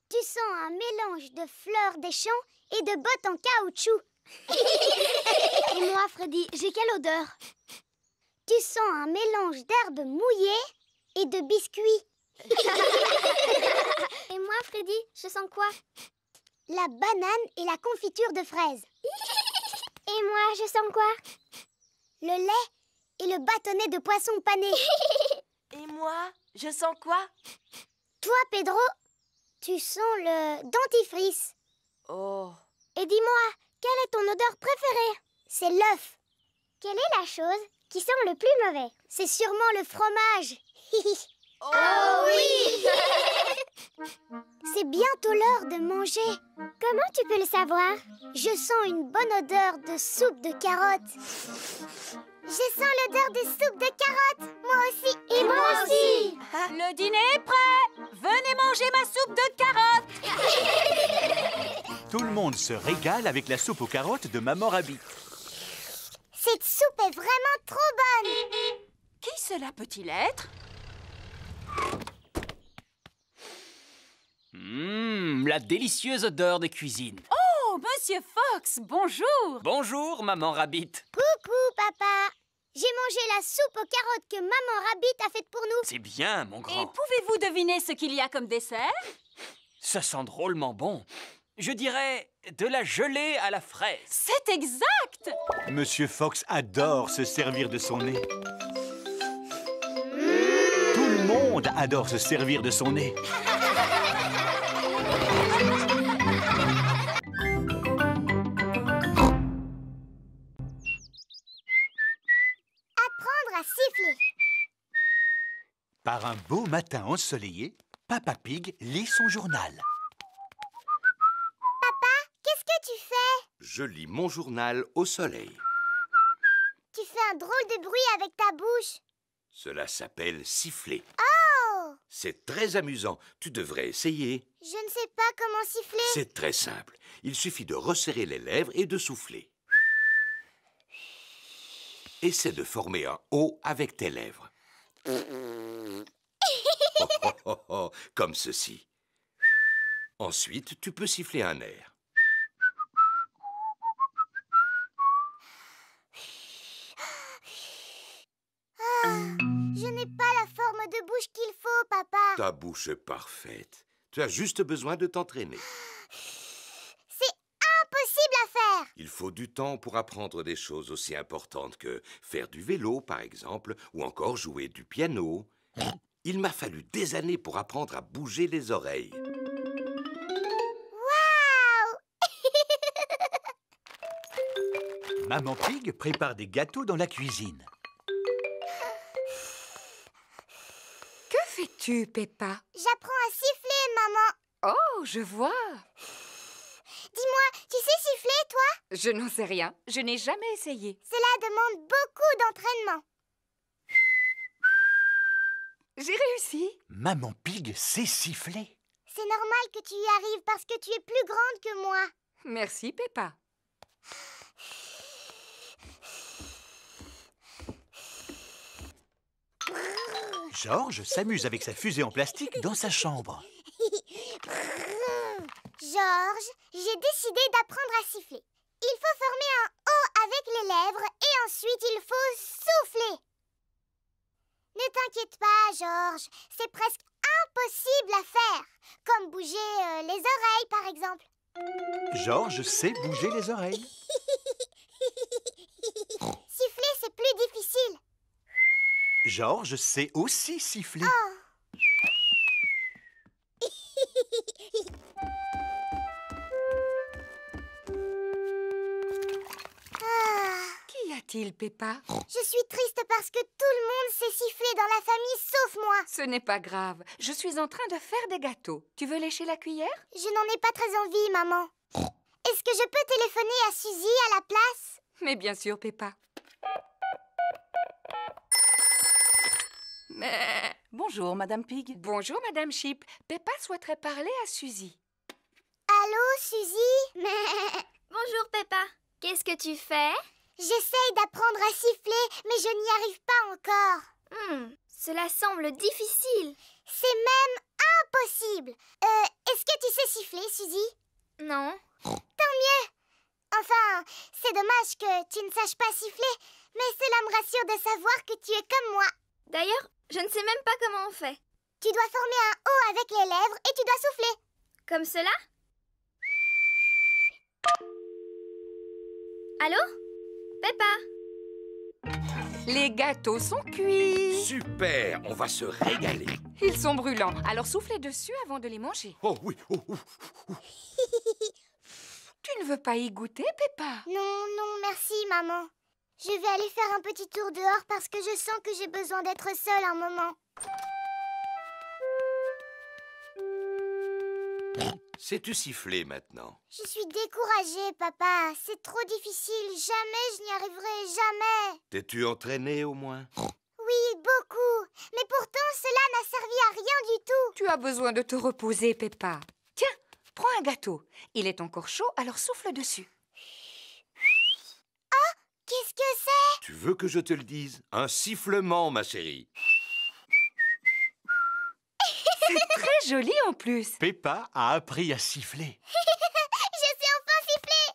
A: Tu sens un mélange de fleurs des champs et de bottes en caoutchouc. Et moi, Freddy, j'ai quelle odeur? Tu sens un mélange d'herbes mouillées et de biscuits. Et moi, Freddy, je sens quoi? La banane et la confiture de fraises. Et moi, je sens quoi? Le lait et le bâtonnet de poisson pané.
L: Et moi, je sens quoi?
A: Toi, Toi, Pedro, tu sens le dentifrice.
L: Oh.
A: Et dis-moi, quelle est ton odeur préférée? C'est l'œuf. Quelle est la chose qui sent le plus mauvais? C'est sûrement le fromage.
E: Oh oui!
A: C'est bientôt l'heure de manger. Comment tu peux le savoir? Je sens une bonne odeur de soupe de carottes. Je sens l'odeur de soupe de carottes. Moi aussi.
E: Et moi aussi.
K: Le dîner est prêt. Venez manger ma soupe de carottes.
B: Tout le monde se régale avec la soupe aux carottes de Maman Rabbit.
A: Cette soupe est vraiment trop bonne.
G: Qui cela peut-il être?
H: La délicieuse odeur de cuisine.
G: Oh, Monsieur Fox, bonjour.
H: Bonjour, Maman Rabbit.
A: Coucou, papa. J'ai mangé la soupe aux carottes que Maman Rabbit a faite pour nous.
H: C'est bien, mon
G: Et
H: grand.
G: pouvez-vous deviner ce qu'il y a comme dessert?
H: Ça sent drôlement bon. Je dirais de la gelée à la fraise.
G: C'est exact.
B: Monsieur Fox adore se servir de son nez. Tout le monde adore se servir de son nez.
A: Apprendre à siffler.
B: Par un beau matin ensoleillé, Papa Pig lit son journal.
A: Qu'est-ce que tu fais?
C: Je lis mon journal au soleil.
A: Tu fais un drôle de bruit avec ta bouche.
C: Cela s'appelle siffler.
A: Oh!
C: C'est très amusant. Tu devrais essayer.
A: Je ne sais pas comment siffler.
C: C'est très simple. Il suffit de resserrer les lèvres et de souffler. Essaie de former un O avec tes lèvres. Comme ceci. Ensuite, tu peux siffler un air.
A: Je n'ai pas la forme de bouche qu'il faut, papa.
C: Ta bouche est parfaite. Tu as juste besoin de t'entraîner.
A: C'est impossible à faire.
C: Il faut du temps pour apprendre des choses aussi importantes que faire du vélo, par exemple, ou encore jouer du piano. Il m'a fallu des années pour apprendre à bouger les oreilles.
A: Waouh!
B: Maman Pig prépare des gâteaux dans la cuisine.
D: Que fais-tu, Peppa?
A: J'apprends à siffler, maman.
D: Oh, je vois.
A: Dis-moi, tu sais siffler, toi?
D: Je n'en sais rien. Je n'ai jamais essayé.
A: Cela demande beaucoup d'entraînement.
D: J'ai réussi.
B: Maman Pig sait siffler.
A: C'est normal que tu y arrives parce que tu es plus grande que moi.
D: Merci, Peppa.
B: George s'amuse avec sa fusée en plastique dans sa chambre.
A: George, j'ai décidé d'apprendre à siffler. Il faut former un O avec les lèvres et ensuite il faut souffler. Ne t'inquiète pas, George. C'est presque impossible à faire. Comme bouger les oreilles, par exemple.
B: George sait bouger les oreilles.
A: Siffler, c'est plus difficile.
B: George sait aussi siffler.
A: Oh.
D: Qu'y a-t-il, Peppa?
A: Je suis triste parce que tout le monde sait siffler dans la famille sauf moi.
D: Ce n'est pas grave. Je suis en train de faire des gâteaux. Tu veux lécher la cuillère?
A: Je n'en ai pas très envie, maman. Est-ce que je peux téléphoner à Suzy à la place?
D: Mais bien sûr, Peppa. Mais...
G: Bonjour, Madame Pig.
D: Bonjour, Madame Sheep. Peppa souhaiterait parler à Suzy.
A: Allô, Suzy?
E: Bonjour, Peppa. Qu'est-ce que tu fais?
A: J'essaye d'apprendre à siffler, mais je n'y arrive pas encore.
E: Cela semble difficile.
A: C'est même impossible. Est-ce que tu sais siffler, Suzy?
E: Non.
A: Tant mieux. Enfin, c'est dommage que tu ne saches pas siffler, mais cela me rassure de savoir que tu es comme moi.
E: D'ailleurs, je ne sais même pas comment on fait.
A: Tu dois former un O avec les lèvres et tu dois souffler.
E: Comme cela? Allô? Peppa?
D: Les gâteaux sont cuits.
C: Super, on va se régaler.
D: Ils sont brûlants, alors soufflez dessus avant de les manger.
C: Oh oui, oh.
D: Tu ne veux pas y goûter, Peppa?
A: Non, merci, maman. Je vais aller faire un petit tour dehors parce que je sens que j'ai besoin d'être seule un moment.
C: Sais-tu siffler maintenant?
A: Je suis découragée, papa. C'est trop difficile. Jamais je n'y arriverai, jamais.
C: T'es-tu entraîné au moins?
A: Oui, beaucoup. Mais pourtant, cela n'a servi à rien du tout.
D: Tu as besoin de te reposer, Peppa. Tiens, prends un gâteau. Il est encore chaud, alors souffle dessus.
A: Oh, qu'est-ce que c'est?
C: Tu veux que je te le dise? Un sifflement, ma chérie.
D: C'est très joli en plus.
B: Peppa a appris à siffler.
A: Je sais enfin siffler.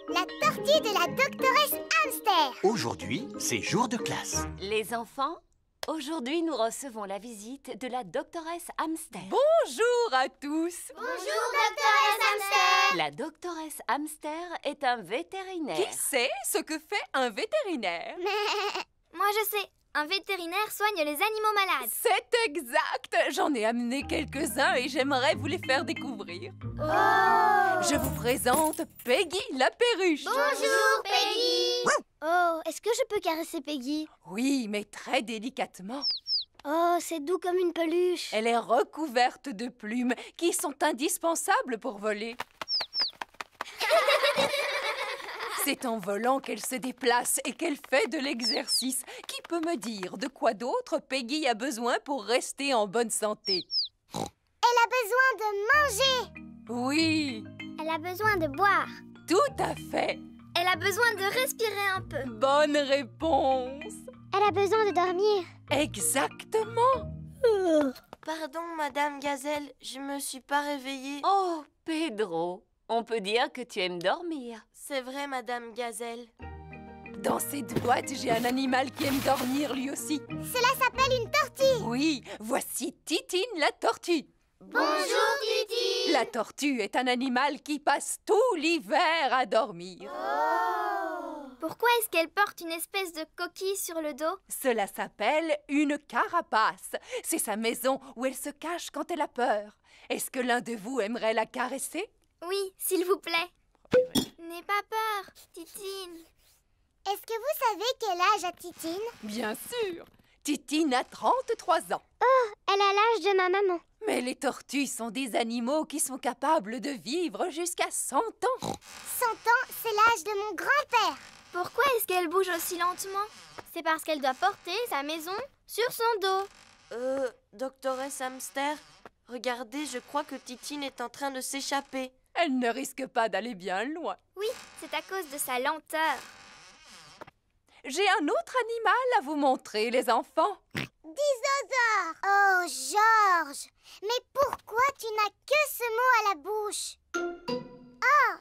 A: La tortue de la doctoresse Hamster.
B: Aujourd'hui, c'est jour de classe.
K: Les enfants, aujourd'hui nous recevons la visite de la doctoresse Hamster.
G: Bonjour à tous.
A: Bonjour, doctoresse Hamster.
K: La doctoresse Hamster est un vétérinaire.
G: Qui sait ce que fait un vétérinaire?
E: Moi je sais, un vétérinaire soigne les animaux malades.
G: C'est exact. J'en ai amené quelques-uns et j'aimerais vous les faire découvrir.
A: Oh.
G: Je vous présente Peggy la perruche.
A: Bonjour, Peggy. Oh, est-ce que je peux caresser Peggy?
G: Oui, mais très délicatement.
A: Oh, c'est doux comme une peluche.
G: Elle est recouverte de plumes qui sont indispensables pour voler. C'est en volant qu'elle se déplace et qu'elle fait de l'exercice. Qui peut me dire de quoi d'autre Peggy a besoin pour rester en bonne santé?
A: Elle a besoin de manger.
G: Oui,
E: Elle a besoin de boire.
G: tout à fait.
E: Elle a besoin de respirer un peu.
G: Bonne réponse.
A: Elle a besoin de dormir.
G: Exactement.
L: Pardon, Madame Gazelle, je me suis pas réveillée.
K: Oh, Pedro, on peut dire que tu aimes dormir.
L: C'est vrai, Madame Gazelle.
G: Dans cette boîte, j'ai un animal qui aime dormir lui aussi.
A: Cela s'appelle une tortue.
G: Oui, voici Titine la tortue.
A: Bonjour, Titi.
G: La tortue est un animal qui passe tout l'hiver à dormir.
E: Pourquoi est-ce qu'elle porte une espèce de coquille sur le dos?
G: Cela s'appelle une carapace. C'est sa maison où elle se cache quand elle a peur. Est-ce que l'un de vous aimerait la caresser?
E: Oui, s'il vous plaît. N'aie pas peur, Titine.
A: Est-ce que vous savez quel âge a Titine?
G: Bien sûr. Titine a 33 ans.
A: Oh, elle a l'âge de ma maman.
G: Mais les tortues sont des animaux qui sont capables de vivre jusqu'à 100 ans.
A: 100 ans, c'est l'âge de mon grand-père.
E: Pourquoi est-ce qu'elle bouge aussi lentement? C'est parce qu'elle doit porter sa maison sur son dos.
L: Doctoresse Hamster, regardez, je crois que Titine est en train de s'échapper.
G: Elle ne risque pas d'aller bien loin.
E: Oui, c'est à cause de sa lenteur.
G: J'ai un autre animal à vous montrer, les enfants.
A: Dinosaure. Oh, Georges. Mais pourquoi tu n'as que ce mot à la bouche? Oh,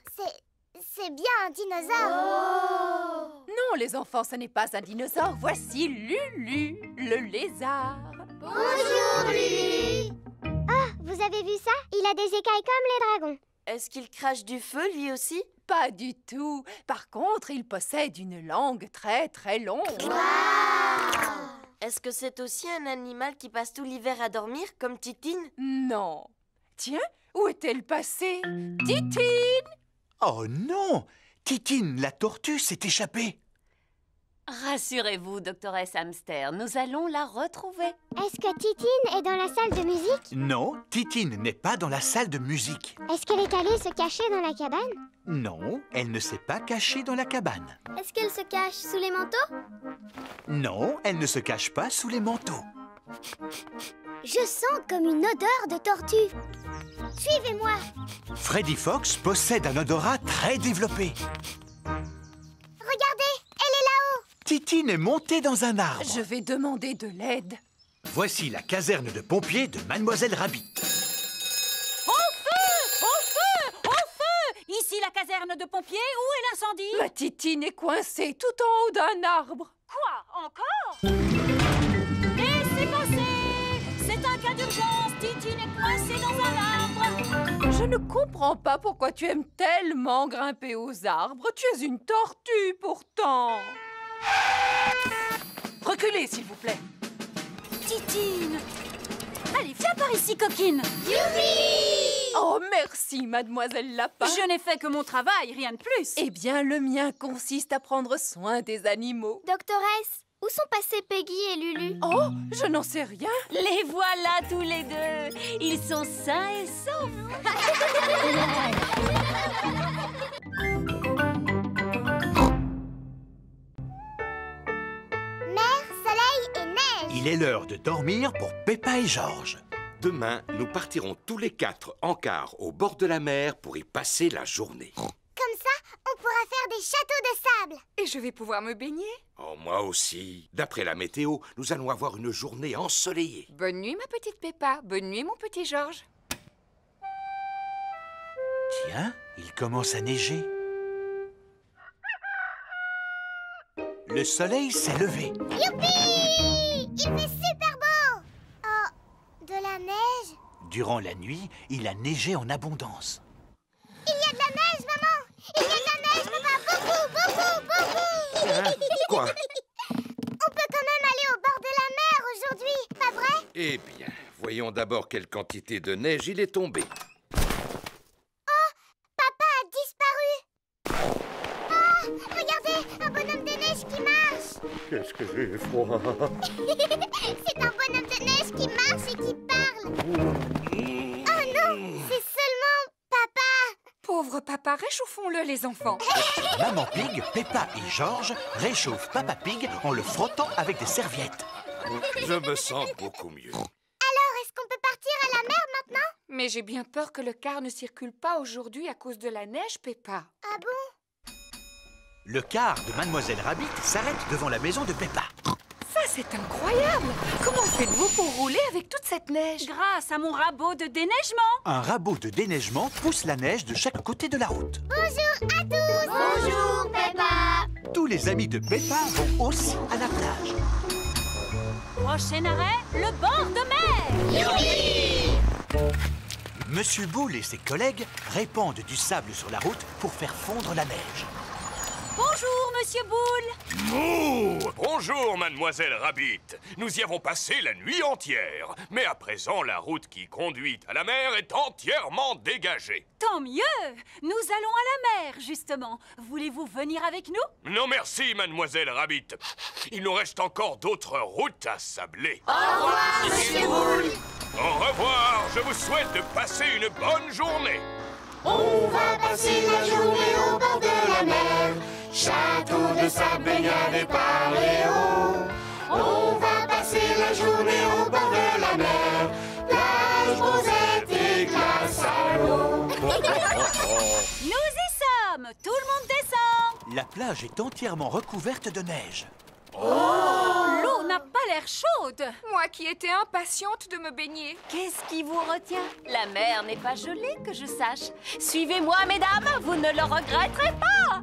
A: c'est bien un dinosaure.
G: Non, les enfants, ce n'est pas un dinosaure. Voici Lulu, le lézard.
A: Bonjour, Lulu. Oh, vous avez vu ça? Il a des écailles comme les dragons.
L: Est-ce qu'il crache du feu, lui aussi?
G: Pas du tout. Par contre, il possède une langue très très longue.
L: Est-ce que c'est aussi un animal qui passe tout l'hiver à dormir, comme Titine?
G: Non. Tiens, où est-elle passée? Titine!
B: Oh non! Titine, la tortue, s'est échappée.
K: Rassurez-vous, doctoresse Hamster, nous allons la retrouver.
A: Est-ce que Titine est dans la salle de musique?
B: Non, Titine n'est pas dans la salle de musique.
A: Est-ce qu'elle est allée se cacher dans la cabane?
B: Non, elle ne s'est pas cachée dans la cabane.
E: Est-ce qu'elle se cache sous les manteaux?
B: Non, elle ne se cache pas sous les manteaux.
A: Je sens comme une odeur de tortue. Suivez-moi.
B: Freddy Fox possède un odorat très développé.
A: Regardez, elle est là-haut.
B: Titine est montée dans un arbre.
G: Je vais demander de l'aide.
B: Voici la caserne de pompiers de Mademoiselle Rabbit.
M: Au feu! Au feu! Au feu! Ici la caserne de pompiers, où est l'incendie?
G: Ma Titine est coincée tout en haut d'un arbre.
M: Quoi? Encore? Laissez passer! C'est un cas d'urgence, Titine est coincée dans un arbre.
G: Je ne comprends pas pourquoi tu aimes tellement grimper aux arbres. Tu es une tortue, pourtant.
M: Reculez, s'il vous plaît. Titine! Allez, viens par ici, coquine.
A: Youpi!
G: Oh, merci, mademoiselle Lapin.
M: Je n'ai fait que mon travail, rien de plus.
G: Eh bien, le mien consiste à prendre soin des animaux.
A: Doctoresse, où sont passés Peggy et Lulu?
G: Oh, je n'en sais rien.
K: Les voilà tous les deux. Ils sont sains et saufs.
A: Mer, soleil et neige.
B: Il est l'heure de dormir pour Peppa et Georges.
C: Demain, nous partirons tous les 4 en car au bord de la mer pour y passer la journée.
A: Comme ça, on pourra faire des châteaux de sable.
D: Et je vais pouvoir me baigner.
C: Oh, moi aussi. D'après la météo, nous allons avoir une journée ensoleillée.
D: Bonne nuit, ma petite Peppa. Bonne nuit, mon petit Georges.
B: Tiens, il commence à neiger. Le soleil s'est levé.
A: Youpi! Il fait super beau. Oh, de la neige?
B: Durant la nuit, il a neigé en abondance.
A: Il y a de la neige, maman! Il y a de la neige, papa! Beaucoup!
C: Quoi?
A: On peut quand même aller au bord de la mer aujourd'hui, pas vrai?
C: Eh bien, voyons d'abord quelle quantité de neige il est tombé.
A: Oh! Papa a disparu! Oh! Regardez! Un bonhomme de neige qui marche!
C: Qu'est-ce que j'ai froid!
A: C'est un bonhomme de neige qui marche et qui parle! Oh non! C'est seulement papa!
D: Pauvre papa, réchauffons-le, les enfants.
B: Maman Pig, Peppa et Georges réchauffent Papa Pig en le frottant avec des serviettes.
C: Je me sens beaucoup mieux.
A: Alors, est-ce qu'on peut partir à la mer maintenant?
D: Mais j'ai bien peur que le car ne circule pas aujourd'hui à cause de la neige, Peppa.
A: Ah bon?
B: Le car de Mademoiselle Rabbit s'arrête devant la maison de Peppa.
D: Ça, c'est incroyable! Comment faites-vous pour rouler avec toute cette neige?
M: Grâce à mon rabot de déneigement.
B: Un rabot de déneigement pousse la neige de chaque côté de la route.
A: Bonjour à tous! Bonjour, Peppa!
B: Tous les amis de Peppa vont aussi à la plage.
M: Prochain arrêt, le bord de mer.
A: Youpi!
B: Monsieur Boule et ses collègues répandent du sable sur la route pour faire fondre la neige.
M: Bonjour, Monsieur Boule.
N: Mouh! Bonjour, Mademoiselle Rabbit. Nous y avons passé la nuit entière. Mais à présent, la route qui conduit à la mer est entièrement dégagée.
M: Tant mieux. Nous allons à la mer, justement. Voulez-vous venir avec nous?
N: Non merci, Mademoiselle Rabbit. Il nous reste encore d'autres routes à sabler.
A: Au revoir, Monsieur Boule!
N: Au revoir. Je vous souhaite de passer une bonne journée.
E: On va passer la journée au bord de la mer. Château de sable, baignade et paléo. On va passer la journée au bord de la mer. Plage, rosette et glace à l'eau.
M: Nous y sommes. Tout le monde descend.
B: La plage est entièrement recouverte de neige.
M: L'eau n'a pas l'air chaude.
D: Moi qui étais impatiente de me baigner.
K: Qu'est-ce qui vous retient? La mer n'est pas gelée, que je sache. Suivez-moi, mesdames, vous ne le regretterez pas.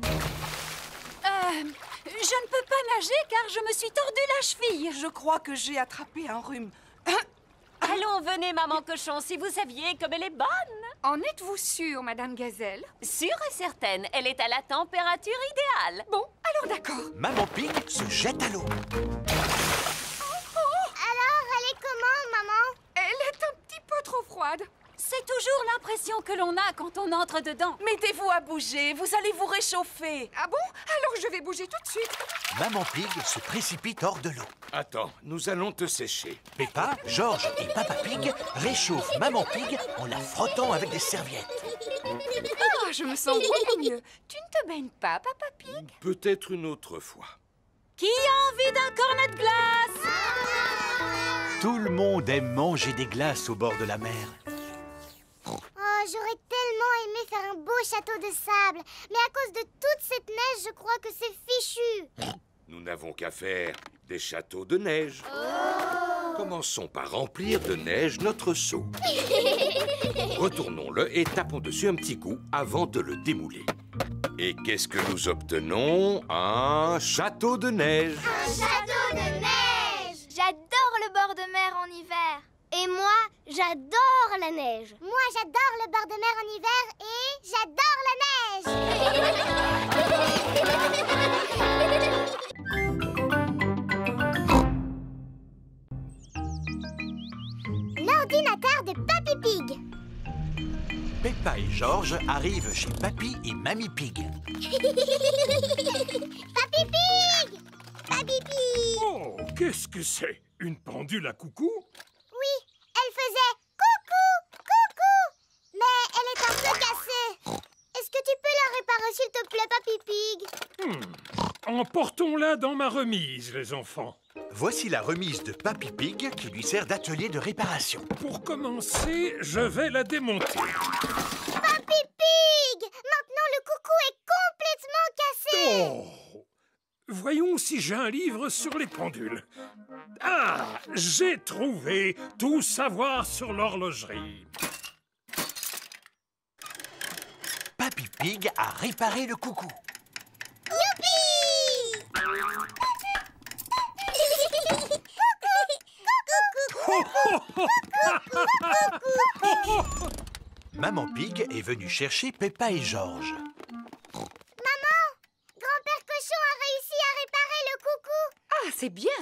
M: Je ne peux pas nager car je me suis tordu la cheville.
O: Je crois que j'ai attrapé un rhume.
K: Allons, venez, maman cochon, si vous saviez comme elle est bonne.
D: En êtes-vous sûre, Madame Gazelle?
K: Sûre et certaine, elle est à la température idéale.
D: Bon, alors d'accord.
B: Maman Pig se jette à l'eau.
A: Alors, elle est comment, maman?
D: Elle est un petit peu trop froide.
M: C'est toujours l'impression que l'on a quand on entre dedans.
O: Mettez-vous à bouger, vous allez vous réchauffer.
D: Ah bon? Alors je vais bouger tout de suite.
B: Maman Pig se précipite hors de l'eau.
C: Attends, nous allons te sécher.
B: Peppa, Georges et Papa Pig réchauffent Maman Pig en la frottant avec des serviettes.
D: Ah, je me sens beaucoup mieux. Tu ne te baignes pas, Papa Pig?
C: Peut-être une autre fois.
M: Qui a envie d'un cornet de glace?
B: Tout le monde aime manger des glaces au bord de la mer.
A: Oh, j'aurais tellement aimé faire un beau château de sable. Mais à cause de toute cette neige, je crois que c'est fichu.
C: Nous n'avons qu'à faire des châteaux de neige. Commençons par remplir de neige notre seau. Retournons-le et tapons dessus un petit coup avant de le démouler. Et qu'est-ce que nous obtenons? Un château de neige.
A: Un château de neige! J'adore le bord de mer en hiver. Et moi, j'adore la neige. Moi, j'adore le bord de mer en hiver et j'adore la neige. L'ordinateur de Papy Pig.
B: Peppa et George arrivent chez Papy et Mamie Pig.
A: Papy Pig! Papy Pig!
F: Oh, qu'est-ce que c'est? Une pendule à coucou?
A: Oui, elle faisait coucou, coucou, mais elle est un peu cassée. Est-ce que tu peux la réparer, s'il te plaît, Papy Pig?
F: Emportons-la dans ma remise, les enfants.
B: Voici la remise de Papy Pig qui lui sert d'atelier de réparation.
F: Pour commencer, je vais la démonter.
A: Papy Pig! Maintenant, le coucou est complètement cassé.
F: Oh! Voyons si j'ai un livre sur les pendules. Ah! J'ai trouvé Tout savoir sur l'horlogerie.
B: Papy Pig a réparé le coucou.
A: Youpi!
B: Maman Pig est venue chercher Peppa et George.
A: Maman, grand-père Cochon a réussi à réparer le coucou.
D: Ah, c'est bien.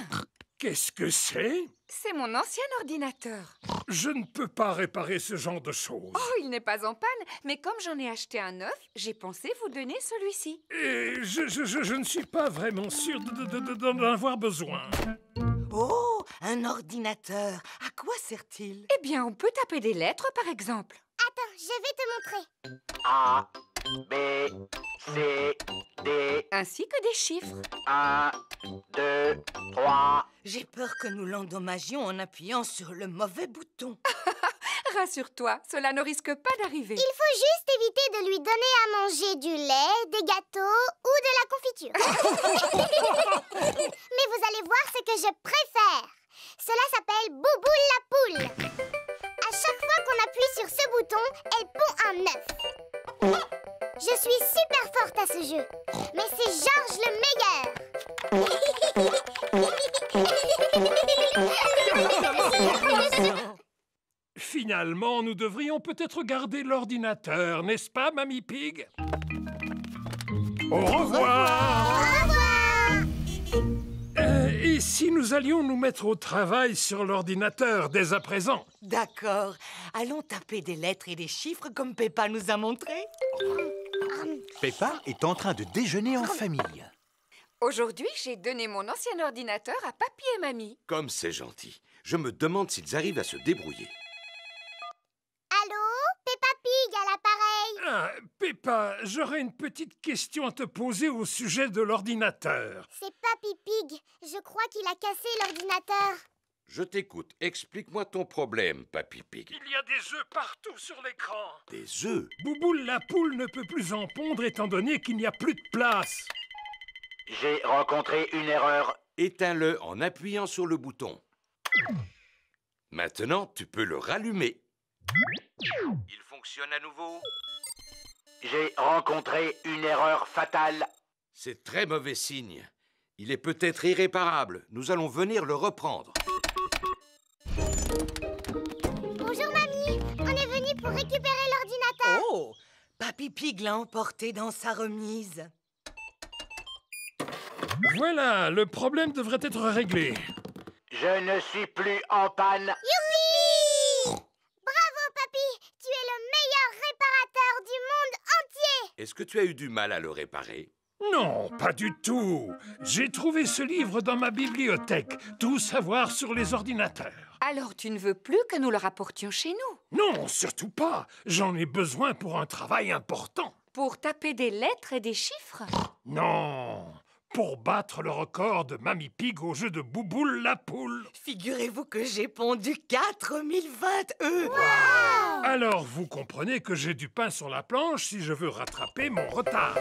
F: Qu'est-ce que c'est?
D: C'est mon ancien ordinateur.
F: Je ne peux pas réparer ce genre de choses.
D: Oh, il n'est pas en panne, mais comme j'en ai acheté un neuf, j'ai pensé vous donner celui-ci.
F: Et je ne suis pas vraiment sûr d'en avoir besoin.
P: Oh, un ordinateur. À quoi sert-il?
D: Eh bien, on peut taper des lettres, par exemple.
A: Attends, je vais te montrer.
Q: A, B, C, D.
D: Ainsi que des chiffres.
Q: 1, 2, 3.
P: J'ai peur que nous l'endommagions en appuyant sur le mauvais bouton.
D: Rassure-toi, cela ne risque pas d'arriver.
A: Il faut juste éviter de lui donner à manger du lait, des gâteaux ou de la confiture. Mais vous allez voir ce que je préfère. Cela s'appelle Bouboule la poule. À chaque fois qu'on appuie sur ce bouton, elle pond un œuf. Je suis super forte à ce jeu, mais c'est George le meilleur.
F: Finalement, nous devrions peut-être garder l'ordinateur, n'est-ce pas, Mamie Pig? Au revoir!
A: Au revoir!
F: Et si nous allions nous mettre au travail sur l'ordinateur dès à présent?
P: D'accord. Allons taper des lettres et des chiffres comme Peppa nous a montré.
B: Peppa est en train de déjeuner en famille.
D: Aujourd'hui, j'ai donné mon ancien ordinateur à Papy et Mamie.
C: Comme c'est gentil. Je me demande s'ils arrivent à se débrouiller.
A: Allô, Peppa Pig à l'appareil.
F: Ah, Peppa, j'aurais une petite question à te poser au sujet de l'ordinateur.
A: C'est Papy Pig. Je crois qu'il a cassé l'ordinateur.
C: Je t'écoute. Explique-moi ton problème, Papy Pig.
F: Il y a des œufs partout sur l'écran.
C: Des œufs?
F: Bouboule la poule ne peut plus en pondre étant donné qu'il n'y a plus de place.
Q: J'ai rencontré une erreur.
C: Éteins-le en appuyant sur le bouton. Maintenant, tu peux le rallumer. Il fonctionne à nouveau.
Q: J'ai rencontré une erreur fatale.
C: C'est très mauvais signe. Il est peut-être irréparable. Nous allons venir le reprendre.
A: Bonjour, Mamie. On est venu pour récupérer l'ordinateur.
P: Oh, Papy Pig l'a emporté dans sa remise.
F: Voilà, le problème devrait être réglé.
Q: Je ne suis plus en panne.
A: Youpi! Bravo, Papy. Tu es le meilleur réparateur du monde entier.
C: Est-ce que tu as eu du mal à le réparer?
F: Non, pas du tout. J'ai trouvé ce livre dans ma bibliothèque. Tout savoir sur les ordinateurs.
D: Alors, tu ne veux plus que nous le rapportions chez nous?
F: Non, surtout pas. J'en ai besoin pour un travail important.
D: Pour taper des lettres et des chiffres?
F: Non, pour battre le record de Mamie Pig au jeu de Bouboule la poule.
P: Figurez-vous que j'ai pondu 4020 œufs.
A: Wow!
F: Alors, vous comprenez que j'ai du pain sur la planche si je veux rattraper mon retard.